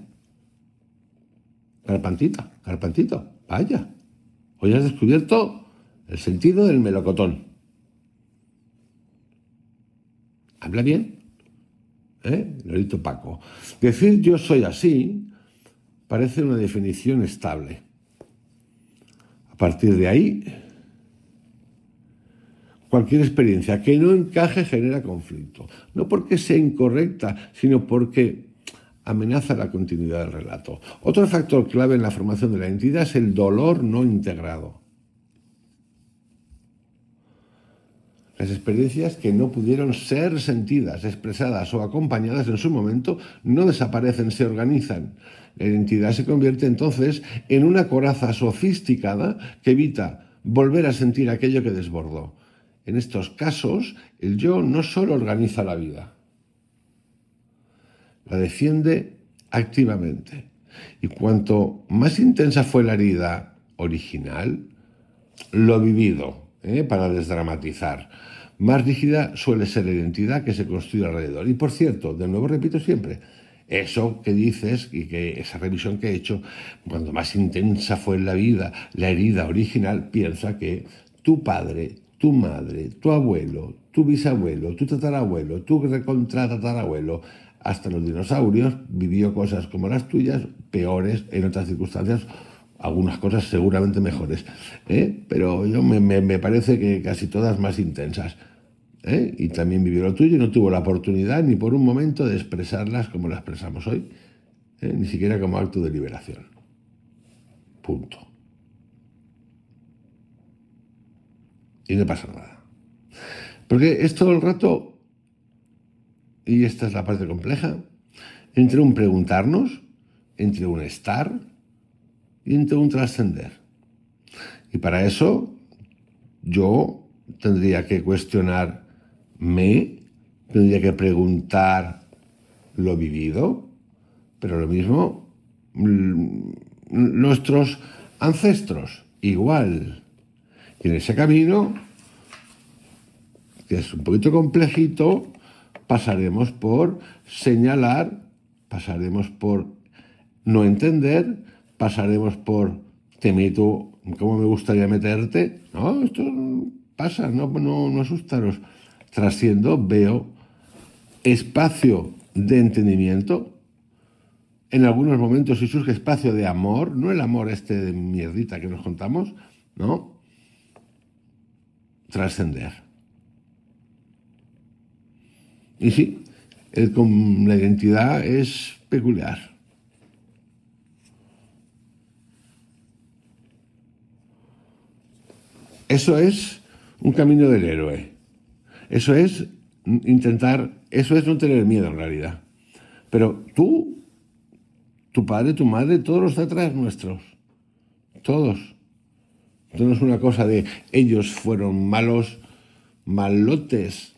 Garpantito, vaya. Hoy has descubierto el sentido del melocotón. Habla bien, Lorito Paco. Decir yo soy así parece una definición estable. A partir de ahí, cualquier experiencia que no encaje genera conflicto. No porque sea incorrecta, sino porque amenaza la continuidad del relato. Otro factor clave en la formación de la identidad es el dolor no integrado. Las experiencias que no pudieron ser sentidas, expresadas o acompañadas en su momento no desaparecen, se organizan. La identidad se convierte entonces en una coraza sofisticada que evita volver a sentir aquello que desbordó. En estos casos, el yo no solo organiza la vida, la defiende activamente. Y cuanto más intensa fue la herida original, lo vivido, para desdramatizar, más rígida suele ser la identidad que se construye alrededor. Y por cierto, de nuevo repito siempre, eso que dices y que esa revisión que he hecho, cuando más intensa fue la vida, la herida original, piensa que tu padre, tu madre, tu abuelo, tu bisabuelo, tu tatarabuelo, tu recontratatarabuelo, hasta los dinosaurios, vivió cosas como las tuyas, peores en otras circunstancias, algunas cosas seguramente mejores, pero yo me parece que casi todas más intensas. Y también vivió lo tuyo y no tuvo la oportunidad ni por un momento de expresarlas como las expresamos hoy, ni siquiera como acto de liberación. Punto. Y no pasa nada. Porque es todo el rato, y esta es la parte compleja, entre un preguntarnos, entre un estar y entre un trascender. Y para eso yo tendría que cuestionarme, tendría que preguntar lo vivido, pero lo mismo nuestros ancestros, igual. Y en ese camino, que es un poquito complejito, pasaremos por señalar, pasaremos por no entender, pasaremos por te meto, ¿cómo me gustaría meterte? No, esto pasa, no asustaros. Trasciendo, veo espacio de entendimiento. En algunos momentos si surge espacio de amor, no el amor este de mierdita que nos contamos, ¿no? Trascender. Y sí, la identidad es peculiar. Eso es un camino del héroe. Eso es eso es no tener miedo en realidad. Pero tú, tu padre, tu madre, todos los de atrás nuestros, todos. Esto no es una cosa de ellos fueron malos, malotes,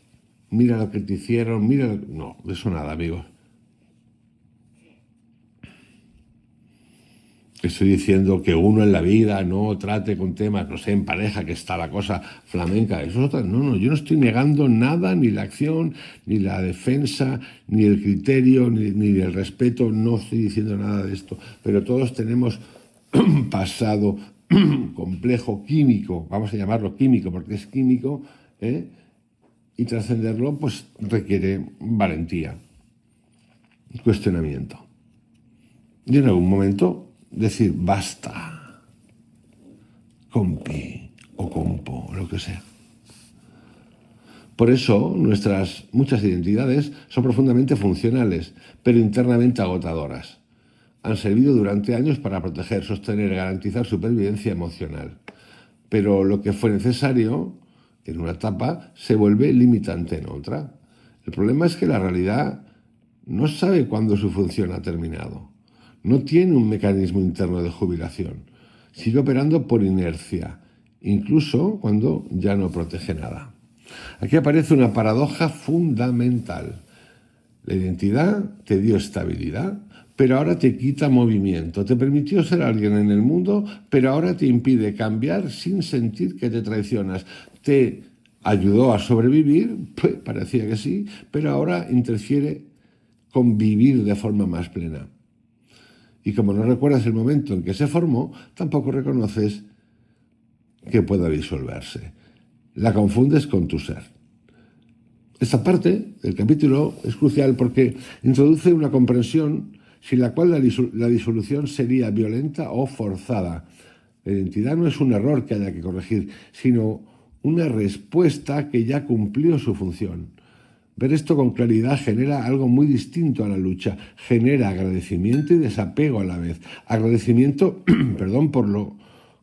mira lo que te hicieron, No, de eso nada, amigos. Estoy diciendo que uno en la vida no trate con temas, no sé, en pareja, que está la cosa flamenca. Eso es otra. No, yo no estoy negando nada, ni la acción, ni la defensa, ni el criterio, ni el respeto. No estoy diciendo nada de esto. Pero todos tenemos pasado complejo químico, vamos a llamarlo químico porque es químico, y trascenderlo pues requiere valentía, cuestionamiento. Y en algún momento decir basta, compi o compo, lo que sea. Por eso nuestras muchas identidades son profundamente funcionales, pero internamente agotadoras. Han servido durante años para proteger, sostener, garantizar supervivencia emocional. Pero lo que fue necesario en una etapa se vuelve limitante en otra. El problema es que la realidad no sabe cuándo su función ha terminado. No tiene un mecanismo interno de jubilación. Sigue operando por inercia, incluso cuando ya no protege nada. Aquí aparece una paradoja fundamental. La identidad te dio estabilidad, pero ahora te quita movimiento. Te permitió ser alguien en el mundo, pero ahora te impide cambiar sin sentir que te traicionas. Te ayudó a sobrevivir, pues parecía que sí, pero ahora interfiere con vivir de forma más plena. Y como no recuerdas el momento en que se formó, tampoco reconoces que pueda disolverse. La confundes con tu ser. Esta parte del capítulo es crucial porque introduce una comprensión sin la cual la disolución sería violenta o forzada. La identidad no es un error que haya que corregir, sino una respuesta que ya cumplió su función. Ver esto con claridad genera algo muy distinto a la lucha. Genera agradecimiento y desapego a la vez. Agradecimiento, perdón, por lo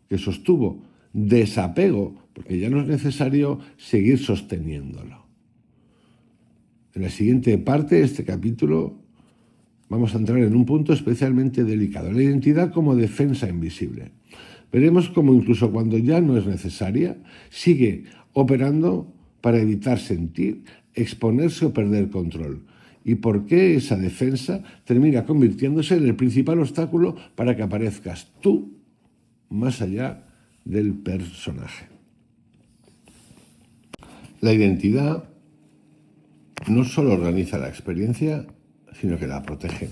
que sostuvo. Desapego, porque ya no es necesario seguir sosteniéndolo. En la siguiente parte de este capítulo vamos a entrar en un punto especialmente delicado, la identidad como defensa invisible. Veremos cómo incluso cuando ya no es necesaria, sigue operando para evitar sentir, exponerse o perder control. Y por qué esa defensa termina convirtiéndose en el principal obstáculo para que aparezcas tú más allá del personaje. La identidad no solo organiza la experiencia, sino que la protege.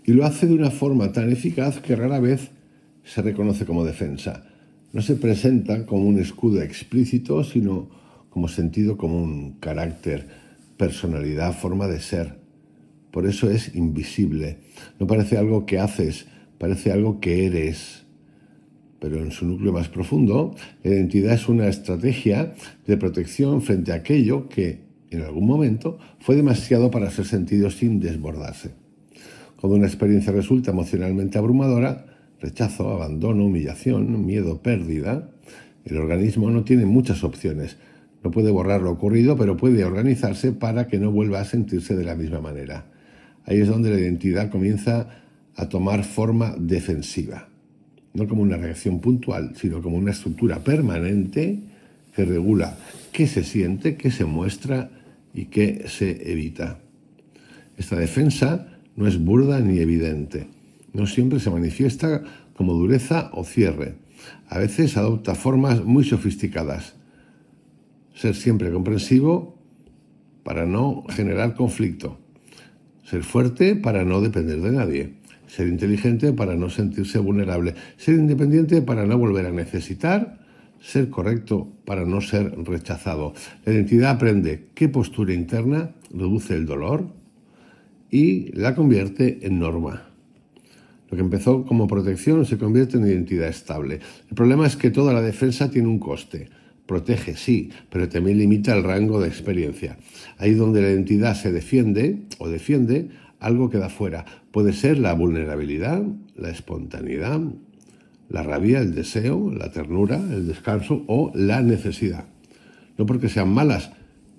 Y lo hace de una forma tan eficaz que rara vez se reconoce como defensa. No se presenta como un escudo explícito, sino como sentido común, carácter, personalidad, forma de ser. Por eso es invisible. No parece algo que haces, parece algo que eres. Pero en su núcleo más profundo, la identidad es una estrategia de protección frente a aquello que, en algún momento, fue demasiado para ser sentido sin desbordarse. Cuando una experiencia resulta emocionalmente abrumadora, rechazo, abandono, humillación, miedo, pérdida, el organismo no tiene muchas opciones. No puede borrar lo ocurrido, pero puede organizarse para que no vuelva a sentirse de la misma manera. Ahí es donde la identidad comienza a tomar forma defensiva. No como una reacción puntual, sino como una estructura permanente que regula qué se siente, qué se muestra y qué se evita. Esta defensa no es burda ni evidente. No siempre se manifiesta como dureza o cierre. A veces adopta formas muy sofisticadas. Ser siempre comprensivo para no generar conflicto. Ser fuerte para no depender de nadie. Ser inteligente para no sentirse vulnerable. Ser independiente para no volver a necesitar. Ser correcto para no ser rechazado. La identidad aprende qué postura interna reduce el dolor y la convierte en norma. Lo que empezó como protección se convierte en identidad estable. El problema es que toda la defensa tiene un coste. Protege, sí, pero también limita el rango de experiencia. Ahí donde la identidad se defiende, algo queda fuera. Puede ser la vulnerabilidad, la espontaneidad, la rabia, el deseo, la ternura, el descanso o la necesidad. No porque sean malas,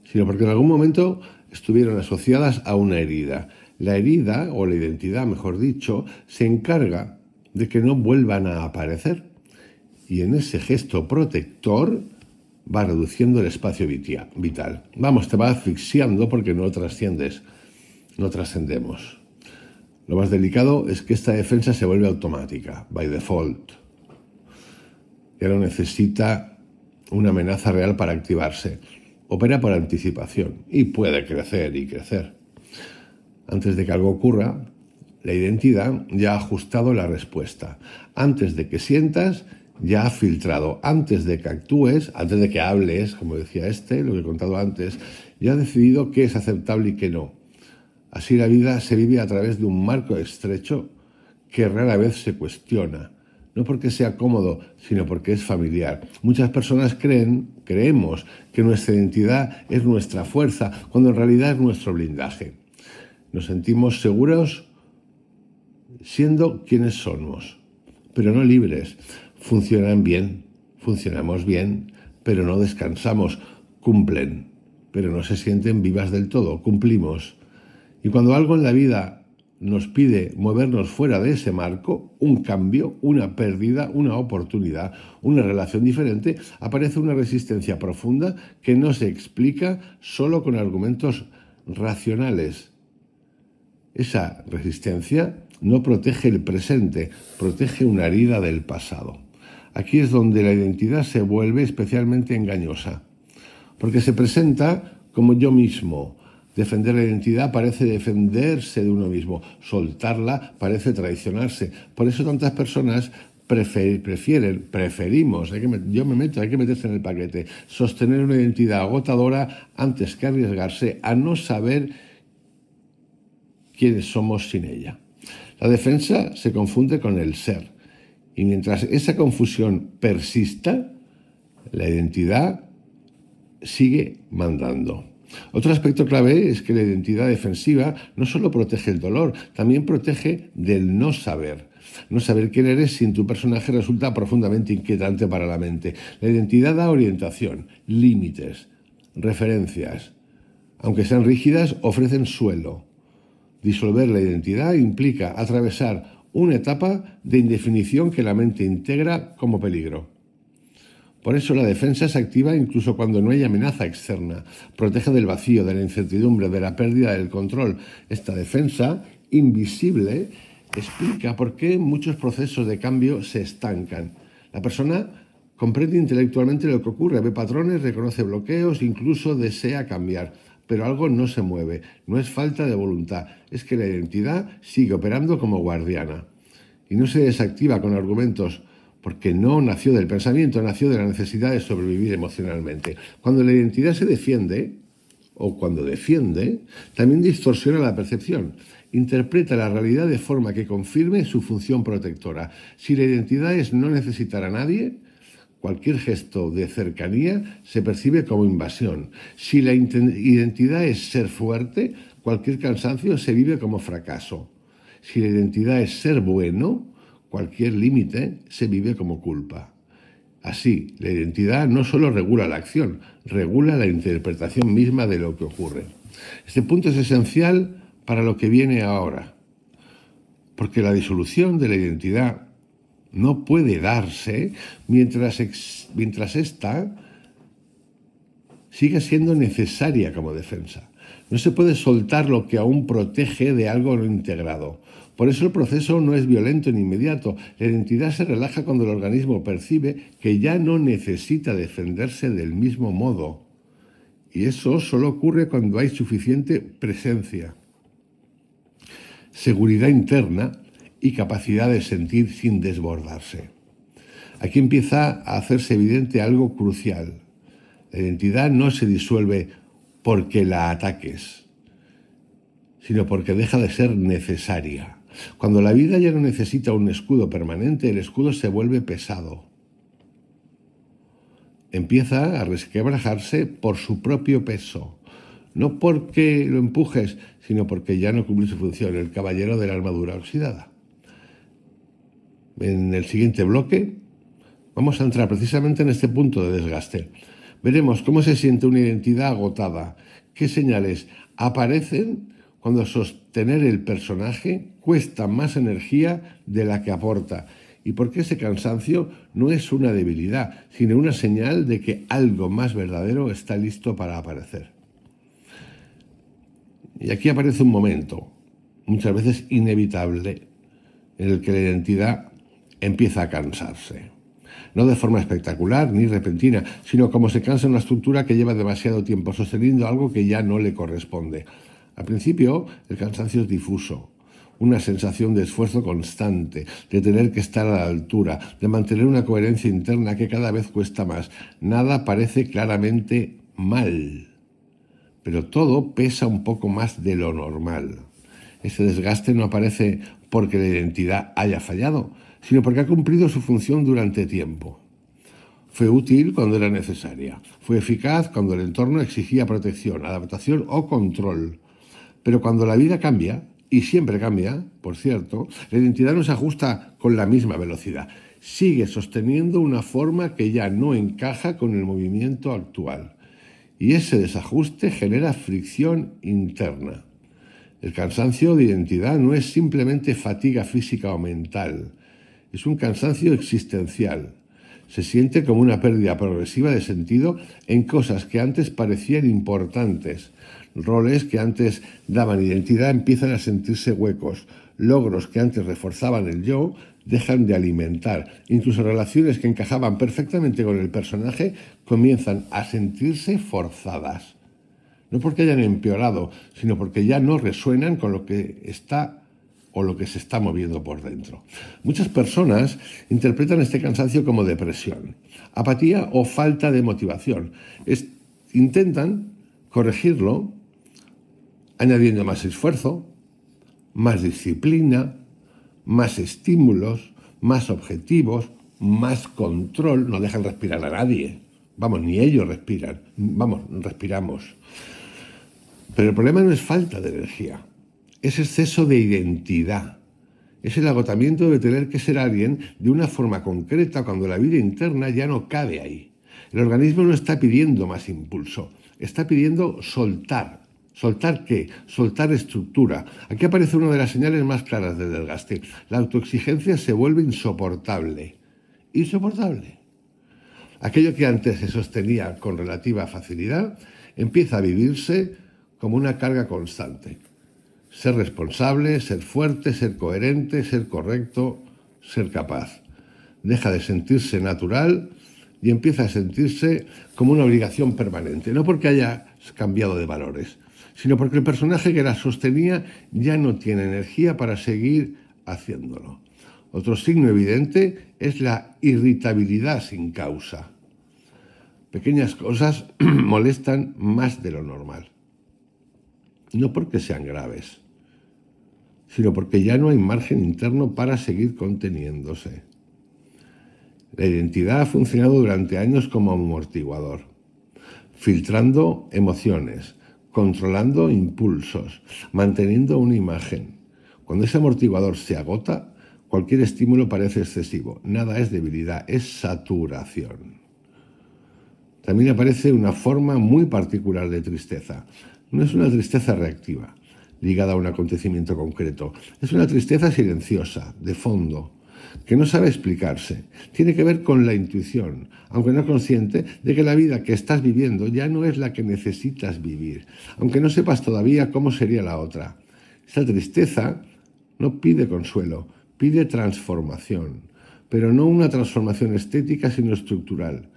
sino porque en algún momento estuvieron asociadas a una herida. La herida, o la identidad, mejor dicho, se encarga de que no vuelvan a aparecer. Y en ese gesto protector va reduciendo el espacio vital. Vamos, te va asfixiando porque no trasciendes, no trascendemos. Lo más delicado es que esta defensa se vuelve automática, by default. Ya no necesita una amenaza real para activarse. Opera por anticipación y puede crecer y crecer. Antes de que algo ocurra, la identidad ya ha ajustado la respuesta. Antes de que sientas, ya ha filtrado. Antes de que actúes, antes de que hables, como decía lo que he contado antes, ya ha decidido qué es aceptable y qué no. Así la vida se vive a través de un marco estrecho que rara vez se cuestiona. No porque sea cómodo, sino porque es familiar. Muchas personas creemos que nuestra identidad es nuestra fuerza, cuando en realidad es nuestro blindaje. Nos sentimos seguros siendo quienes somos, pero no libres. Funcionamos bien, pero no descansamos. Cumplen, pero no se sienten vivas del todo. Cumplimos. Y cuando algo en la vida nos pide movernos fuera de ese marco, un cambio, una pérdida, una oportunidad, una relación diferente, aparece una resistencia profunda que no se explica solo con argumentos racionales. Esa resistencia no protege el presente, protege una herida del pasado. Aquí es donde la identidad se vuelve especialmente engañosa, porque se presenta como yo mismo, Defender la identidad parece defenderse de uno mismo, soltarla parece traicionarse. Por eso tantas personas preferimos, hay que meterse en el paquete, sostener una identidad agotadora antes que arriesgarse a no saber quiénes somos sin ella. La defensa se confunde con el ser, y mientras esa confusión persista, la identidad sigue mandando. Otro aspecto clave es que la identidad defensiva no solo protege el dolor, también protege del no saber. No saber quién eres sin tu personaje resulta profundamente inquietante para la mente. La identidad da orientación, límites, referencias. Aunque sean rígidas, ofrecen suelo. Disolver la identidad implica atravesar una etapa de indefinición que la mente integra como peligro. Por eso la defensa se activa incluso cuando no hay amenaza externa. Protege del vacío, de la incertidumbre, de la pérdida del control. Esta defensa invisible explica por qué muchos procesos de cambio se estancan. La persona comprende intelectualmente lo que ocurre, ve patrones, reconoce bloqueos, incluso desea cambiar. Pero algo no se mueve. No es falta de voluntad, es que la identidad sigue operando como guardiana. Y no se desactiva con argumentos, porque no nació del pensamiento, nació de la necesidad de sobrevivir emocionalmente. Cuando la identidad se defiende, o cuando defiende, también distorsiona la percepción. Interpreta la realidad de forma que confirme su función protectora. Si la identidad es no necesitar a nadie, cualquier gesto de cercanía se percibe como invasión. Si la identidad es ser fuerte, cualquier cansancio se vive como fracaso. Si la identidad es ser bueno, cualquier límite se vive como culpa. Así, la identidad no solo regula la acción, regula la interpretación misma de lo que ocurre. Este punto es esencial para lo que viene ahora, porque la disolución de la identidad no puede darse mientras ésta siga siendo necesaria como defensa. No se puede soltar lo que aún protege de algo no integrado. Por eso el proceso no es violento ni inmediato. La identidad se relaja cuando el organismo percibe que ya no necesita defenderse del mismo modo. Y eso solo ocurre cuando hay suficiente presencia, seguridad interna y capacidad de sentir sin desbordarse. Aquí empieza a hacerse evidente algo crucial. La identidad no se disuelve porque la ataques, sino porque deja de ser necesaria. Cuando la vida ya no necesita un escudo permanente, el escudo se vuelve pesado. Empieza a resquebrajarse por su propio peso. No porque lo empujes, sino porque ya no cumple su función, el caballero de la armadura oxidada. En el siguiente bloque vamos a entrar precisamente en este punto de desgaste. Veremos cómo se siente una identidad agotada, qué señales aparecen cuando sostener el personaje cuesta más energía de la que aporta y por qué ese cansancio no es una debilidad, sino una señal de que algo más verdadero está listo para aparecer. Y aquí aparece un momento, muchas veces inevitable, en el que la identidad empieza a cansarse. No de forma espectacular ni repentina, sino como se cansa una estructura que lleva demasiado tiempo sosteniendo algo que ya no le corresponde. Al principio, el cansancio es difuso, una sensación de esfuerzo constante, de tener que estar a la altura, de mantener una coherencia interna que cada vez cuesta más. Nada parece claramente mal, pero todo pesa un poco más de lo normal. Ese desgaste no aparece porque la identidad haya fallado, sino porque ha cumplido su función durante tiempo. Fue útil cuando era necesaria, fue eficaz cuando el entorno exigía protección, adaptación o control. Pero cuando la vida cambia, y siempre cambia, por cierto, la identidad no se ajusta con la misma velocidad. Sigue sosteniendo una forma que ya no encaja con el movimiento actual. Y ese desajuste genera fricción interna. El cansancio de identidad no es simplemente fatiga física o mental. Es un cansancio existencial. Se siente como una pérdida progresiva de sentido en cosas que antes parecían importantes. Roles que antes daban identidad empiezan a sentirse huecos. Logros que antes reforzaban el yo dejan de alimentar. Incluso relaciones que encajaban perfectamente con el personaje comienzan a sentirse forzadas. No porque hayan empeorado, sino porque ya no resuenan con lo que está o lo que se está moviendo por dentro. Muchas personas interpretan este cansancio como depresión, apatía o falta de motivación. Intentan corregirlo añadiendo más esfuerzo, más disciplina, más estímulos, más objetivos, más control. No dejan respirar a nadie. Vamos, ni ellos respiran. Vamos, respiramos. Pero el problema no es falta de energía, es exceso de identidad. Es el agotamiento de tener que ser alguien de una forma concreta cuando la vida interna ya no cabe ahí. El organismo no está pidiendo más impulso, está pidiendo soltar. ¿Soltar qué? Soltar estructura. Aquí aparece una de las señales más claras del desgaste. La autoexigencia se vuelve insoportable. Insoportable. Aquello que antes se sostenía con relativa facilidad empieza a vivirse como una carga constante. Ser responsable, ser fuerte, ser coherente, ser correcto, ser capaz. Deja de sentirse natural y empieza a sentirse como una obligación permanente. No porque haya cambiado de valores, sino porque el personaje que la sostenía ya no tiene energía para seguir haciéndolo. Otro signo evidente es la irritabilidad sin causa. Pequeñas cosas molestan más de lo normal. No porque sean graves, sino porque ya no hay margen interno para seguir conteniéndose. La identidad ha funcionado durante años como amortiguador, filtrando emociones, controlando impulsos, manteniendo una imagen. Cuando ese amortiguador se agota, cualquier estímulo parece excesivo. Nada es debilidad, es saturación. También aparece una forma muy particular de tristeza. No es una tristeza reactiva, ligada a un acontecimiento concreto. Es una tristeza silenciosa, de fondo, que no sabe explicarse. Tiene que ver con la intuición, aunque no consciente, de que la vida que estás viviendo ya no es la que necesitas vivir, aunque no sepas todavía cómo sería la otra. Esta tristeza no pide consuelo, pide transformación, pero no una transformación estética, sino estructural.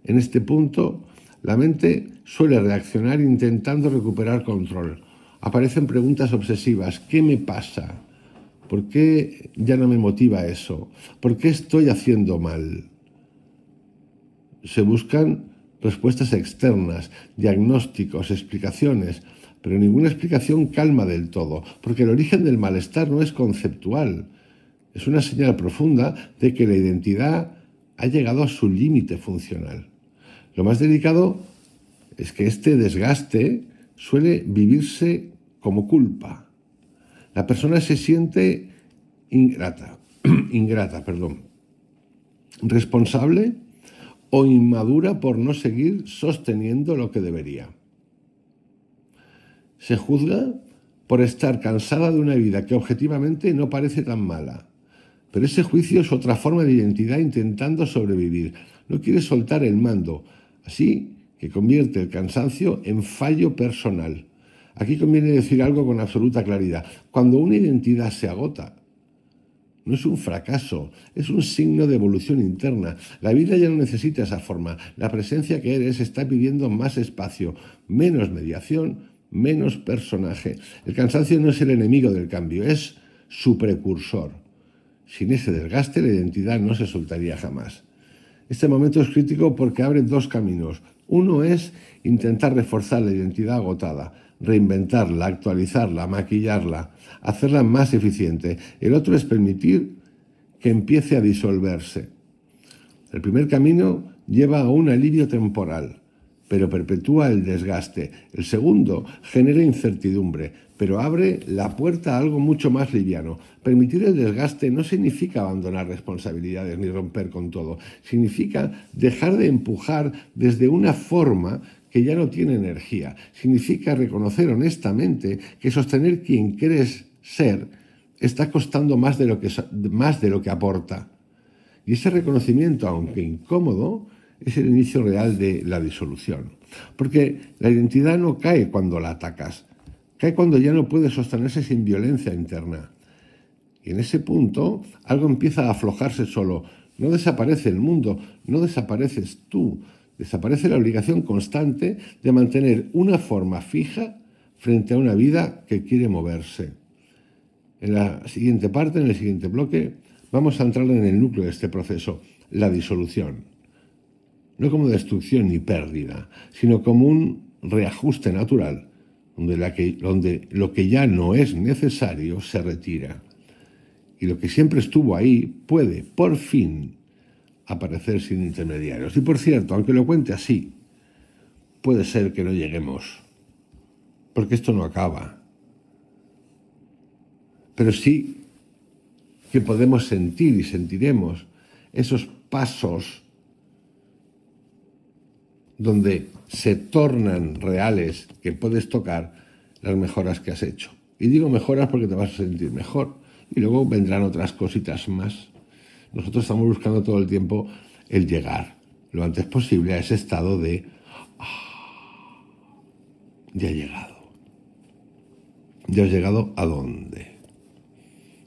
En este punto, la mente suele reaccionar intentando recuperar control. Aparecen preguntas obsesivas. ¿Qué me pasa? ¿Por qué ya no me motiva eso? ¿Por qué estoy haciendo mal? Se buscan respuestas externas, diagnósticos, explicaciones, pero ninguna explicación calma del todo, porque el origen del malestar no es conceptual. Es una señal profunda de que la identidad ha llegado a su límite funcional. Lo más delicado es que este desgaste suele vivirse como culpa. La persona se siente ingrata, responsable o inmadura por no seguir sosteniendo lo que debería. Se juzga por estar cansada de una vida que objetivamente no parece tan mala. Pero ese juicio es otra forma de identidad intentando sobrevivir. No quiere soltar el mando, así que convierte el cansancio en fallo personal. Aquí conviene decir algo con absoluta claridad. Cuando una identidad se agota, no es un fracaso, es un signo de evolución interna. La vida ya no necesita esa forma. La presencia que eres está pidiendo más espacio, menos mediación, menos personaje. El cansancio no es el enemigo del cambio, es su precursor. Sin ese desgaste, la identidad no se soltaría jamás. Este momento es crítico porque abre dos caminos. Uno es intentar reforzar la identidad agotada, reinventarla, actualizarla, maquillarla, hacerla más eficiente. El otro es permitir que empiece a disolverse. El primer camino lleva a un alivio temporal, pero perpetúa el desgaste. El segundo genera incertidumbre, pero abre la puerta a algo mucho más liviano. Permitir el desgaste no significa abandonar responsabilidades ni romper con todo. Significa dejar de empujar desde una forma que ya no tiene energía. Significa reconocer honestamente que sostener quien crees ser está costando más de lo que aporta. Y ese reconocimiento, aunque incómodo, es el inicio real de la disolución. Porque la identidad no cae cuando la atacas, cae cuando ya no puede sostenerse sin violencia interna. Y en ese punto algo empieza a aflojarse solo. No desaparece el mundo, no desapareces tú, Desaparece la obligación constante de mantener una forma fija frente a una vida que quiere moverse. En la siguiente parte, en el siguiente bloque, vamos a entrar en el núcleo de este proceso, la disolución. No como destrucción ni pérdida, sino como un reajuste natural, donde lo que ya no es necesario se retira. Y lo que siempre estuvo ahí puede, por fin, aparecer sin intermediarios. Y por cierto, aunque lo cuente así, puede ser que no lleguemos, porque esto no acaba. Pero sí que podemos sentir y sentiremos esos pasos donde se tornan reales, que puedes tocar las mejoras que has hecho. Y digo mejoras porque te vas a sentir mejor. Y luego vendrán otras cositas más. Nosotros estamos buscando todo el tiempo el llegar lo antes posible a ese estado de ya he llegado. ¿Ya has llegado a dónde?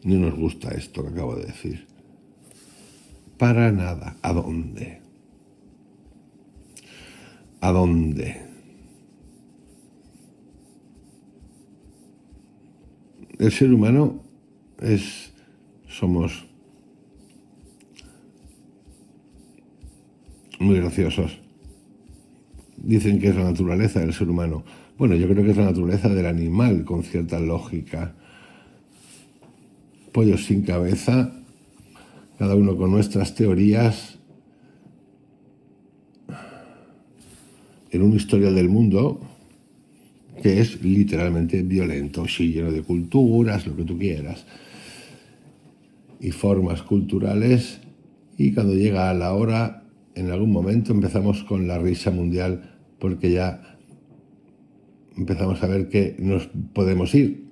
No nos gusta esto que acabo de decir. Para nada. ¿A dónde? ¿A dónde? El ser humano somos muy graciosos. Dicen que es la naturaleza del ser humano. Bueno, yo creo que es la naturaleza del animal con cierta lógica. Pollos sin cabeza, cada uno con nuestras teorías, en una historia del mundo que es literalmente violento, sí, lleno de culturas, lo que tú quieras, y formas culturales, y cuando llega la hora, en algún momento empezamos con la risa mundial, porque ya empezamos a ver que nos podemos ir,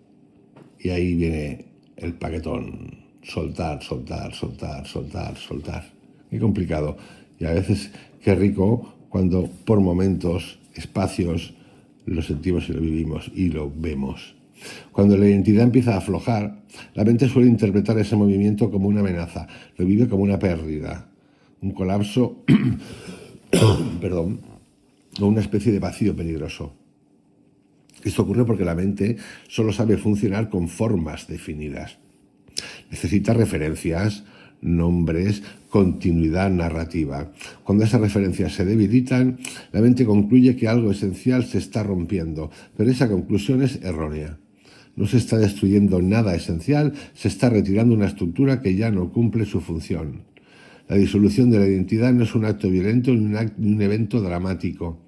y ahí viene el paquetón, soltar, soltar, soltar, soltar, soltar. Qué complicado, y a veces qué rico cuando por momentos, espacios, lo sentimos y lo vivimos y lo vemos. Cuando la identidad empieza a aflojar, la mente suele interpretar ese movimiento como una amenaza, lo vive como una pérdida, un colapso, perdón, o una especie de vacío peligroso. Esto ocurre porque la mente solo sabe funcionar con formas definidas. Necesita referencias, nombres, continuidad narrativa. Cuando esas referencias se debilitan, la mente concluye que algo esencial se está rompiendo, pero esa conclusión es errónea. No se está destruyendo nada esencial, se está retirando una estructura que ya no cumple su función. La disolución de la identidad no es un acto violento ni un evento dramático.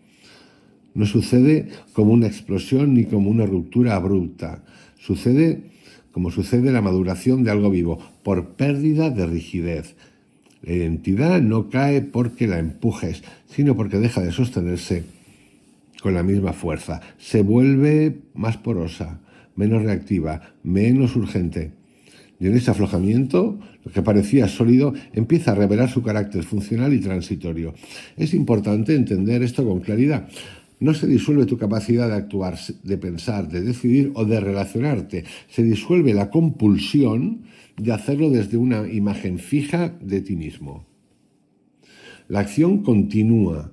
No sucede como una explosión ni como una ruptura abrupta. Sucede como sucede la maduración de algo vivo, por pérdida de rigidez. La identidad no cae porque la empujes, sino porque deja de sostenerse con la misma fuerza. Se vuelve más porosa, menos reactiva, menos urgente. Y en ese aflojamiento, lo que parecía sólido empieza a revelar su carácter funcional y transitorio. Es importante entender esto con claridad. No se disuelve tu capacidad de actuar, de pensar, de decidir o de relacionarte. Se disuelve la compulsión de hacerlo desde una imagen fija de ti mismo. La acción continúa,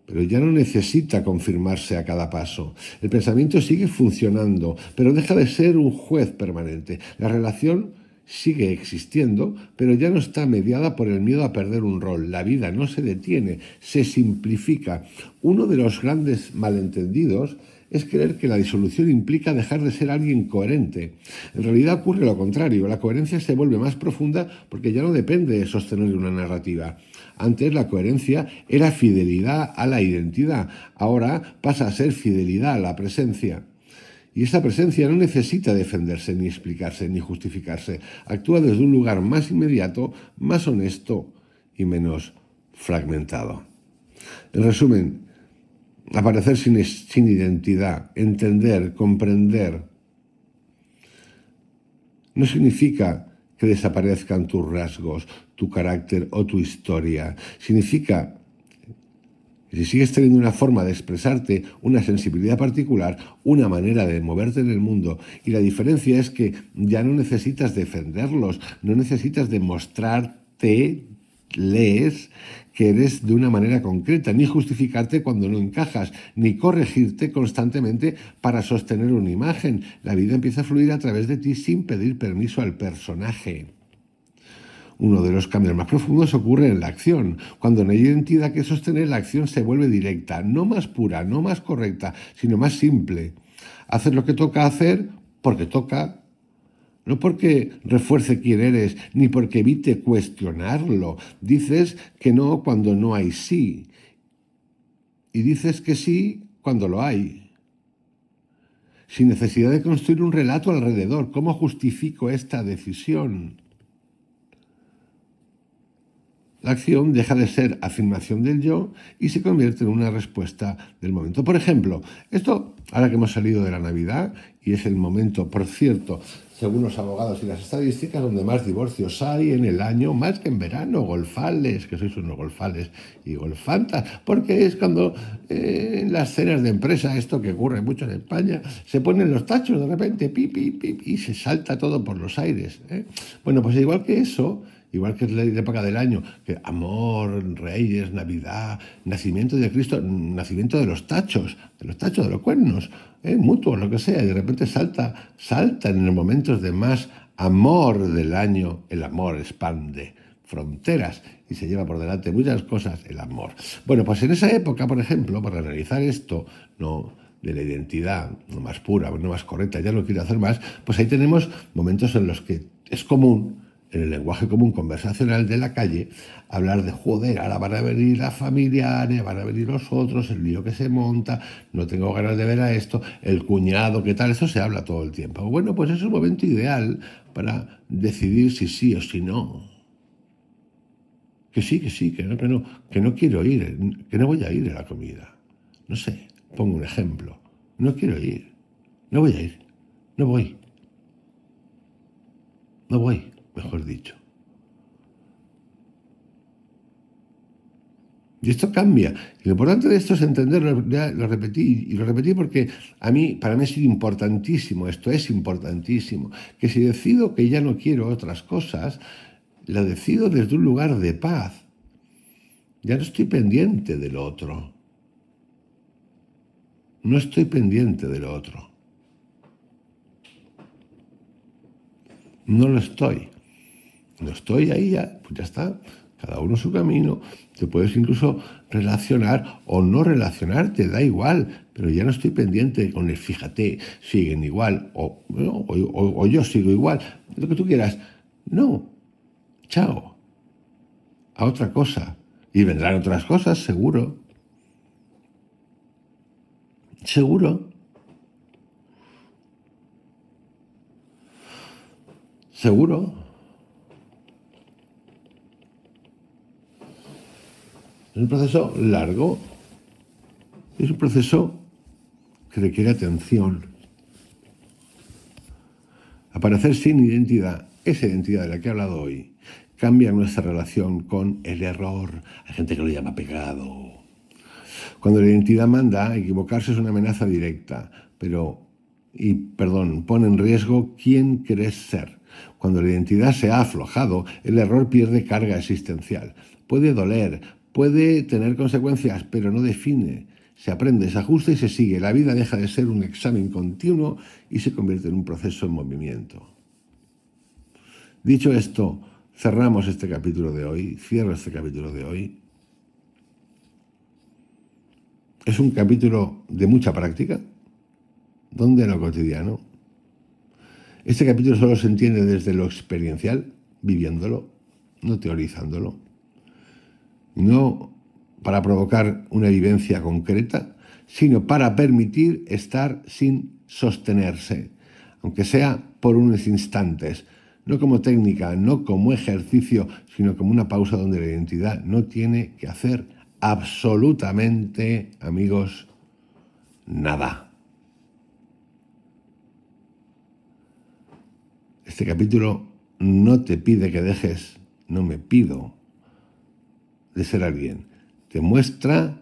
pero ya no necesita confirmarse a cada paso. El pensamiento sigue funcionando, pero deja de ser un juez permanente. La relación sigue existiendo, pero ya no está mediada por el miedo a perder un rol. La vida no se detiene, se simplifica. Uno de los grandes malentendidos es creer que la disolución implica dejar de ser alguien coherente. En realidad ocurre lo contrario. La coherencia se vuelve más profunda porque ya no depende de sostener una narrativa. Antes la coherencia era fidelidad a la identidad. Ahora pasa a ser fidelidad a la presencia. Y esa presencia no necesita defenderse, ni explicarse, ni justificarse. Actúa desde un lugar más inmediato, más honesto y menos fragmentado. En resumen, aparecer sin identidad, entender, comprender, no significa que desaparezcan tus rasgos, tu carácter o tu historia. Significa que si sigues teniendo una forma de expresarte, una sensibilidad particular, una manera de moverte en el mundo, y la diferencia es que ya no necesitas defenderlos, no necesitas demostrarte lees que eres de una manera concreta, ni justificarte cuando no encajas, ni corregirte constantemente para sostener una imagen. La vida empieza a fluir a través de ti sin pedir permiso al personaje. Uno de los cambios más profundos ocurre en la acción. Cuando no hay identidad que sostener, la acción se vuelve directa, no más pura, no más correcta, sino más simple. Haces lo que toca hacer porque toca, no porque refuerce quién eres, ni porque evite cuestionarlo. Dices que no cuando no hay sí. Y dices que sí cuando lo hay. Sin necesidad de construir un relato alrededor. ¿Cómo justifico esta decisión? La acción deja de ser afirmación del yo y se convierte en una respuesta del momento. Por ejemplo, esto, ahora que hemos salido de la Navidad, y es el momento, por cierto, según los abogados y las estadísticas, donde más divorcios hay en el año, más que en verano, golfales, que sois unos golfales y golfantas, porque es cuando en las cenas de empresa, esto que ocurre mucho en España, se ponen los tachos de repente, pi, pi, pi, y se salta todo por los aires. Bueno, pues igual que eso, igual que es la época del año, que amor, reyes, Navidad, nacimiento de Cristo, nacimiento de los tachos, de los cuernos, mutuos, lo que sea, y de repente salta en los momentos de más amor del año, el amor expande fronteras y se lleva por delante muchas cosas, el amor. Bueno, pues en esa época, por ejemplo, para analizar esto, no de la identidad, no más pura, no más correcta, ya lo quiero hacer más, pues ahí tenemos momentos en los que es común, en el lenguaje común conversacional de la calle, hablar de joder, ahora van a venir las familiares, van a venir los otros, el lío que se monta, no tengo ganas de ver a esto, el cuñado, ¿qué tal? Eso se habla todo el tiempo. Bueno, pues es un momento ideal para decidir si sí o si no. Que sí, que no quiero ir, que no voy a ir a la comida. No sé, pongo un ejemplo. No quiero ir, no voy a ir, no voy, mejor dicho. Y esto cambia. Y lo importante de esto es entenderlo, ya lo repetí porque para mí es importantísimo, esto es importantísimo, que si decido que ya no quiero otras cosas, la decido desde un lugar de paz. Ya no estoy pendiente del otro. No estoy pendiente del otro. No lo estoy. No estoy ahí ya, pues ya está. Cada uno su camino. Te puedes incluso relacionar o no relacionarte, da igual. Pero ya no estoy pendiente con el fíjate, siguen igual. O yo sigo igual. Lo que tú quieras. No. Chao. A otra cosa. Y vendrán otras cosas, seguro. Seguro. Seguro. Es un proceso largo. Es un proceso que requiere atención. Aparecer sin identidad, esa identidad de la que he hablado hoy, cambia nuestra relación con el error. Hay gente que lo llama pecado. Cuando la identidad manda, equivocarse es una amenaza directa, pone en riesgo quién querés ser. Cuando la identidad se ha aflojado, el error pierde carga existencial. Puede doler, puede tener consecuencias, pero no define. Se aprende, se ajusta y se sigue. La vida deja de ser un examen continuo y se convierte en un proceso en movimiento. Dicho esto, cerramos este capítulo de hoy, cierro este capítulo de hoy. Es un capítulo de mucha práctica, donde en lo cotidiano. Este capítulo solo se entiende desde lo experiencial, viviéndolo, no teorizándolo, no para provocar una vivencia concreta, sino para permitir estar sin sostenerse, aunque sea por unos instantes, no como técnica, no como ejercicio, sino como una pausa donde la identidad no tiene que hacer absolutamente, amigos, nada. Este capítulo no te pide que dejes, no me pido, de ser alguien. Me muestra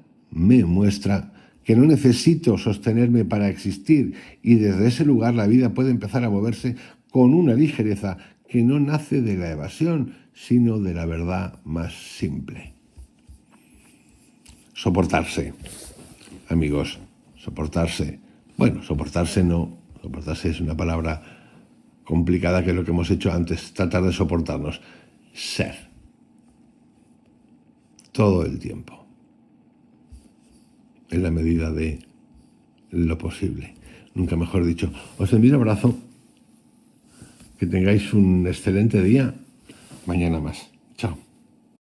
que no necesito sostenerme para existir y desde ese lugar la vida puede empezar a moverse con una ligereza que no nace de la evasión, sino de la verdad más simple. Soportarse, amigos, soportarse. Bueno, soportarse no, soportarse es una palabra complicada, que es lo que hemos hecho antes, tratar de soportarnos. Ser. Todo el tiempo. En la medida de lo posible. Nunca mejor dicho. Os envío un abrazo. Que tengáis un excelente día. Mañana más.